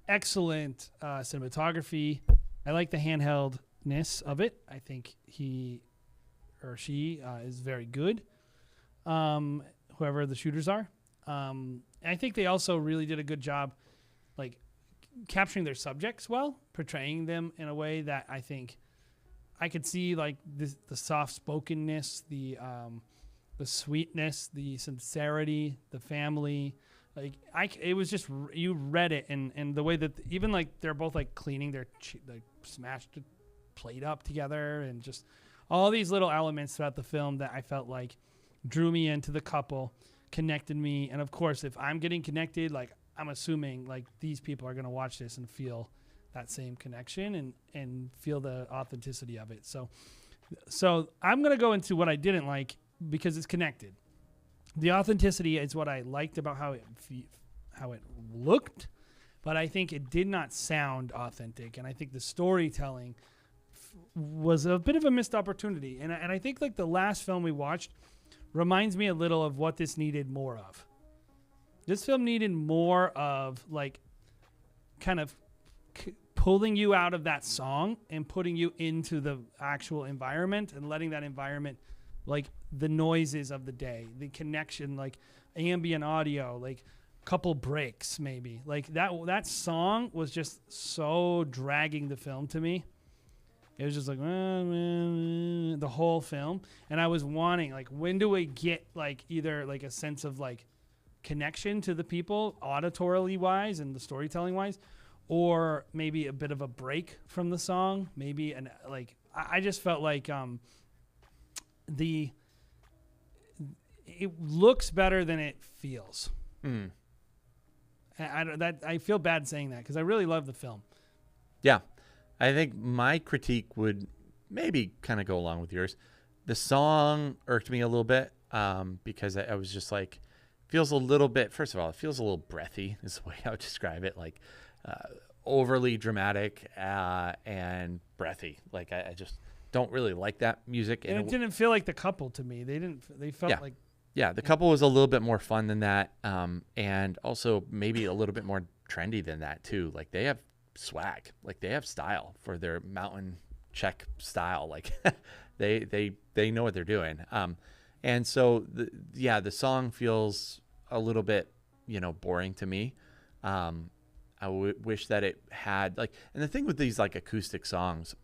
Speaker 2: excellent cinematography. I like the handheldness of it. I think he or she is very good. Whoever the shooters are. I think they also really did a good job, like capturing their subjects well, portraying them in a way that I think I could see, like the soft spokenness, the sweetness, the sincerity, the family. Like it was just you read it, and the way that even like they're both like cleaning their like smashed plate up together, and just all these little elements throughout the film that I felt like drew me into the couple, connected me. And of course, if I'm getting connected, like I'm assuming like these people are going to watch this and feel that same connection and feel the authenticity of it. So I'm going to go into what I didn't like because it's connected. The authenticity is what I liked about how it looked, but I think it did not sound authentic. And I think the storytelling was a bit of a missed opportunity. And I think like the last film we watched reminds me a little of what this needed more of. This film needed more of like kind of pulling you out of that song and putting you into the actual environment and letting that environment, like the noises of the day, the connection, like ambient audio, like couple breaks maybe. Like that song was just so dragging the film to me. It was just like the whole film, and I was wanting like, when do we get like either like a sense of like connection to the people auditorily wise and the storytelling wise, or maybe a bit of a break from the song, maybe. And like I just felt like it looks better than it feels. I feel bad saying that because I really love the film.
Speaker 1: Yeah. I think my critique would maybe kind of go along with yours. The song irked me a little bit because I was just like, feels a little bit, first of all, it feels a little breathy is the way I would describe it, like overly dramatic and breathy. Like I just don't really like that music.
Speaker 2: And it didn't feel like the couple to me. They felt like.
Speaker 1: Yeah, the couple was a little bit more fun than that, and also maybe a little bit more trendy than that too. Like they have swag, like they have style for their mountain Czech style. Like they know what they're doing. And so the song feels a little bit, boring to me. I wish that it had like, and the thing with these like acoustic songs,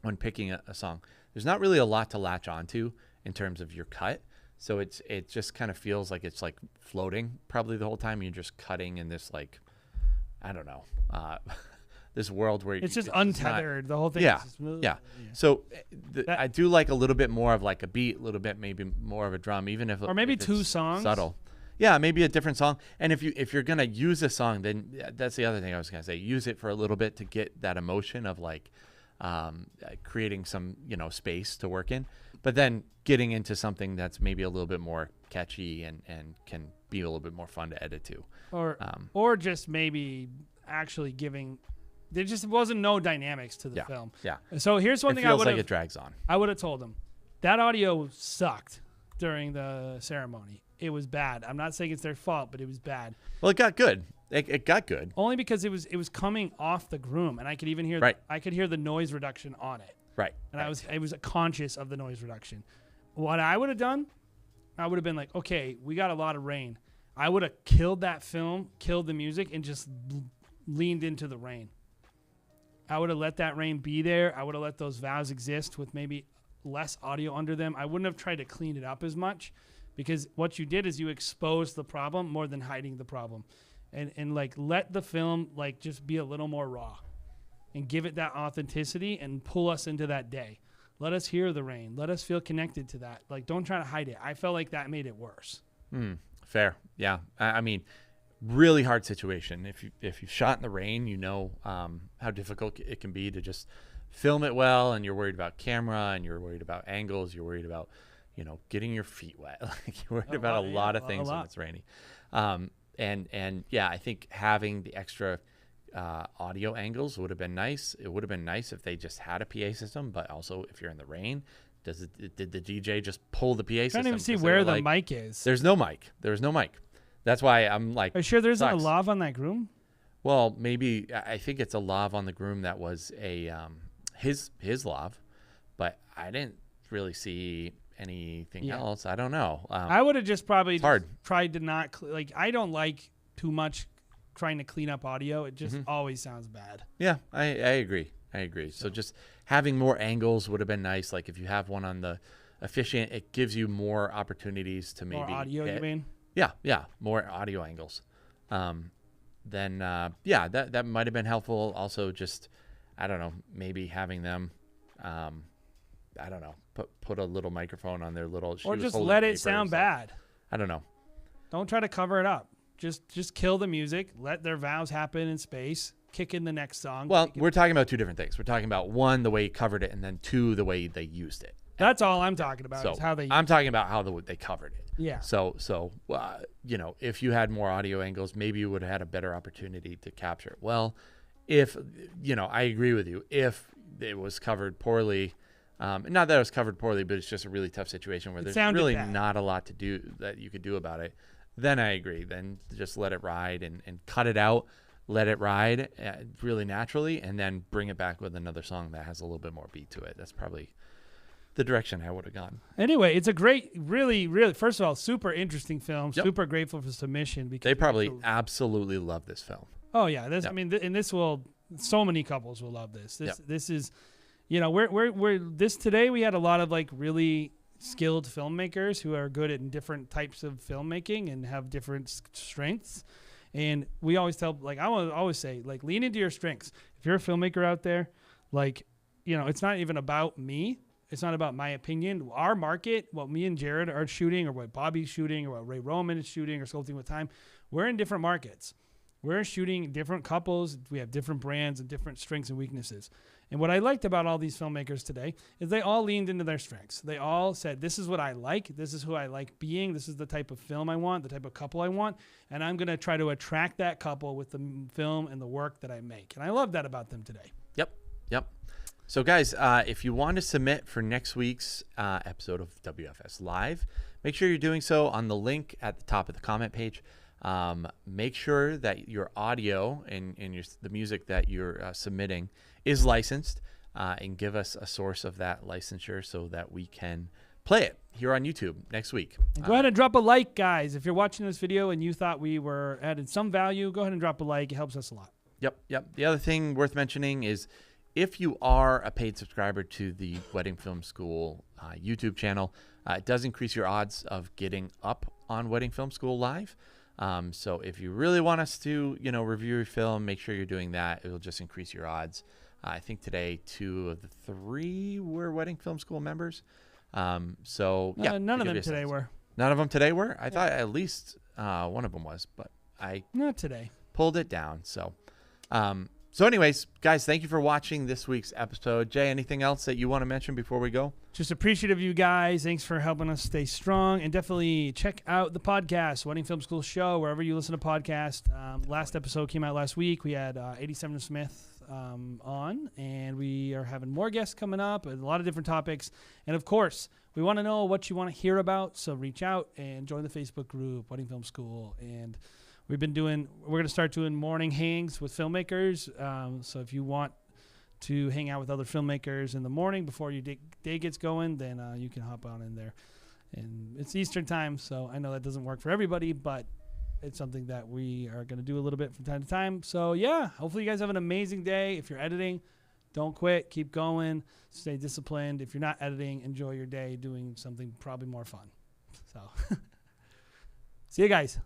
Speaker 1: when picking a song, there's not really a lot to latch onto in terms of your cut. So it just kind of feels like it's like floating probably the whole time. You're just cutting in this like, I don't know, this world where
Speaker 2: it's just untethered. The whole thing.
Speaker 1: Yeah.
Speaker 2: Is just really,
Speaker 1: yeah. So I do like a little bit more of like a beat, a little bit maybe more of a drum, even if
Speaker 2: or maybe
Speaker 1: if
Speaker 2: two
Speaker 1: it's
Speaker 2: songs.
Speaker 1: Subtle. Yeah, maybe a different song. And if you're gonna use a song, then that's the other thing I was gonna say. Use it for a little bit to get that emotion of like creating some space to work in, but then getting into something that's maybe a little bit more catchy and can be a little bit more fun to edit to.
Speaker 2: Or just maybe actually giving. There just wasn't no dynamics to the film.
Speaker 1: Yeah.
Speaker 2: So here's one thing I would have.
Speaker 1: Feels like it drags on.
Speaker 2: I would have told him that audio sucked during the ceremony. It was bad. I'm not saying it's their fault, but it was bad.
Speaker 1: Well, it got good. It got good.
Speaker 2: Only because it was coming off the groom, and I could even hear I could hear the noise reduction on it.
Speaker 1: Right.
Speaker 2: And I was conscious of the noise reduction. What I would have done, I would have been like, okay, we got a lot of rain. I would have killed that film, killed the music, and just leaned into the rain. I would have let that rain be there. I would have let those vows exist with maybe less audio under them. I wouldn't have tried to clean it up as much, because what you did is you exposed the problem more than hiding the problem. And like let the film like just be a little more raw and give it that authenticity and pull us into that day. Let us hear the rain. Let us feel connected to that. Like, don't try to hide it. I felt like that made it worse.
Speaker 1: Fair. Yeah. I mean, really hard situation. If you've shot in the rain, how difficult it can be to just film it well, and you're worried about camera, and you're worried about angles, you're worried about, getting your feet wet. Like you're worried about a lot of things when it's rainy. And yeah, I think having the extra audio angles would have been nice. It would have been nice if they just had a PA system, but also if you're in the rain, Did the DJ just pull the PA system?
Speaker 2: I don't even see
Speaker 1: 'Cause they
Speaker 2: where
Speaker 1: were
Speaker 2: the
Speaker 1: like,
Speaker 2: mic is.
Speaker 1: There's no mic. There's no mic. That's why I'm like.
Speaker 2: Are you sure there isn't a
Speaker 1: sucks.
Speaker 2: lav on that groom?
Speaker 1: Well, maybe I think it's a lav on the groom that was a his lav, but I didn't really see anything else. I don't know.
Speaker 2: I would have just probably
Speaker 1: hard.
Speaker 2: tried to not I don't like too much trying to clean up audio. It just always sounds bad.
Speaker 1: Yeah, I agree. I agree. So just having more angles would have been nice. Like if you have one on the efficient, it gives you more opportunities to maybe
Speaker 2: More audio,
Speaker 1: hit.
Speaker 2: you mean?
Speaker 1: Yeah, more audio angles. Then that might have been helpful. Also, just I don't know, maybe having them, I don't know, put a little microphone on their little.
Speaker 2: Or just let it sound bad.
Speaker 1: I don't know.
Speaker 2: Don't try to cover it up. Just kill the music. Let their vows happen in space. Kick in the next song.
Speaker 1: Well, we're talking about two different things. We're talking about one, the way he covered it, and then two, the way they used it.
Speaker 2: That's all I'm talking about.
Speaker 1: So
Speaker 2: is how they.
Speaker 1: I'm talking about how they covered it.
Speaker 2: Yeah.
Speaker 1: So if you had more audio angles, maybe you would have had a better opportunity to capture it. Well, if I agree with you. If it was covered poorly, not that it was covered poorly, but it's just a really tough situation where there's really not a lot to do that you could do about it. Then I agree. Then just let it ride and cut it out. Let it ride really naturally, and then bring it back with another song that has a little bit more beat to it. That's probably the direction I would have gone.
Speaker 2: Anyway, it's a great, really, really, first of all, super interesting film.
Speaker 1: Yep.
Speaker 2: Super grateful for submission. Because
Speaker 1: they probably absolutely love this film.
Speaker 2: Oh yeah, I mean, in this will, so many couples will love this. This is, we're this today. We had a lot of like really skilled filmmakers who are good at different types of filmmaking and have different strengths. And we always tell, like, I always say, like, lean into your strengths. If you're a filmmaker out there, like, it's not even about me. It's not about my opinion. Our market, what me and Jared are shooting, or what Bobby's shooting, or what Ray Roman is shooting, or Sculpting with Time, we're in different markets. We're shooting different couples. We have different brands and different strengths and weaknesses. And what I liked about all these filmmakers today is they all leaned into their strengths. They all said, this is what I like. This is who I like being. This is the type of film I want, the type of couple I want. And I'm going to try to attract that couple with the film and the work that I make. And I love that about them today.
Speaker 1: Yep. So guys, if you want to submit for next week's episode of WFS Live, make sure you're doing so on the link at the top of the comment page. Make sure that your audio and the music that you're submitting is licensed, and give us a source of that licensure so that we can play it here on YouTube next week.
Speaker 2: And go ahead and drop a like, guys. If you're watching this video and you thought we were adding some value, go ahead and drop a like. It helps us a lot.
Speaker 1: Yep. The other thing worth mentioning is if you are a paid subscriber to the Wedding Film School YouTube channel, it does increase your odds of getting up on Wedding Film School Live. So if you really want us to, review your film, make sure you're doing that. It'll just increase your odds. I think today 2 of the 3 were Wedding Film School members. So yeah,
Speaker 2: none of them today were.
Speaker 1: None of them today were. I thought at least one of them was, but I
Speaker 2: not today.
Speaker 1: Pulled it down. So, anyways, guys, thank you for watching this week's episode. Jay, anything else that you want to mention before we go?
Speaker 2: Just appreciative of you guys. Thanks for helping us stay strong. And definitely check out the podcast, Wedding Film School Show, wherever you listen to podcasts. Last episode came out last week. We had 87 Smith on, and we are having more guests coming up, and a lot of different topics. And, of course, we want to know what you want to hear about, so reach out and join the Facebook group, Wedding Film School. And we're going to start doing morning hangs with filmmakers. So if you want to hang out with other filmmakers in the morning before your day gets going, then you can hop on in there. And it's Eastern time, so I know that doesn't work for everybody, but it's something that we are going to do a little bit from time to time. So yeah, hopefully you guys have an amazing day. If you're editing, don't quit, keep going, stay disciplined. If you're not editing, enjoy your day doing something probably more fun. So see you guys.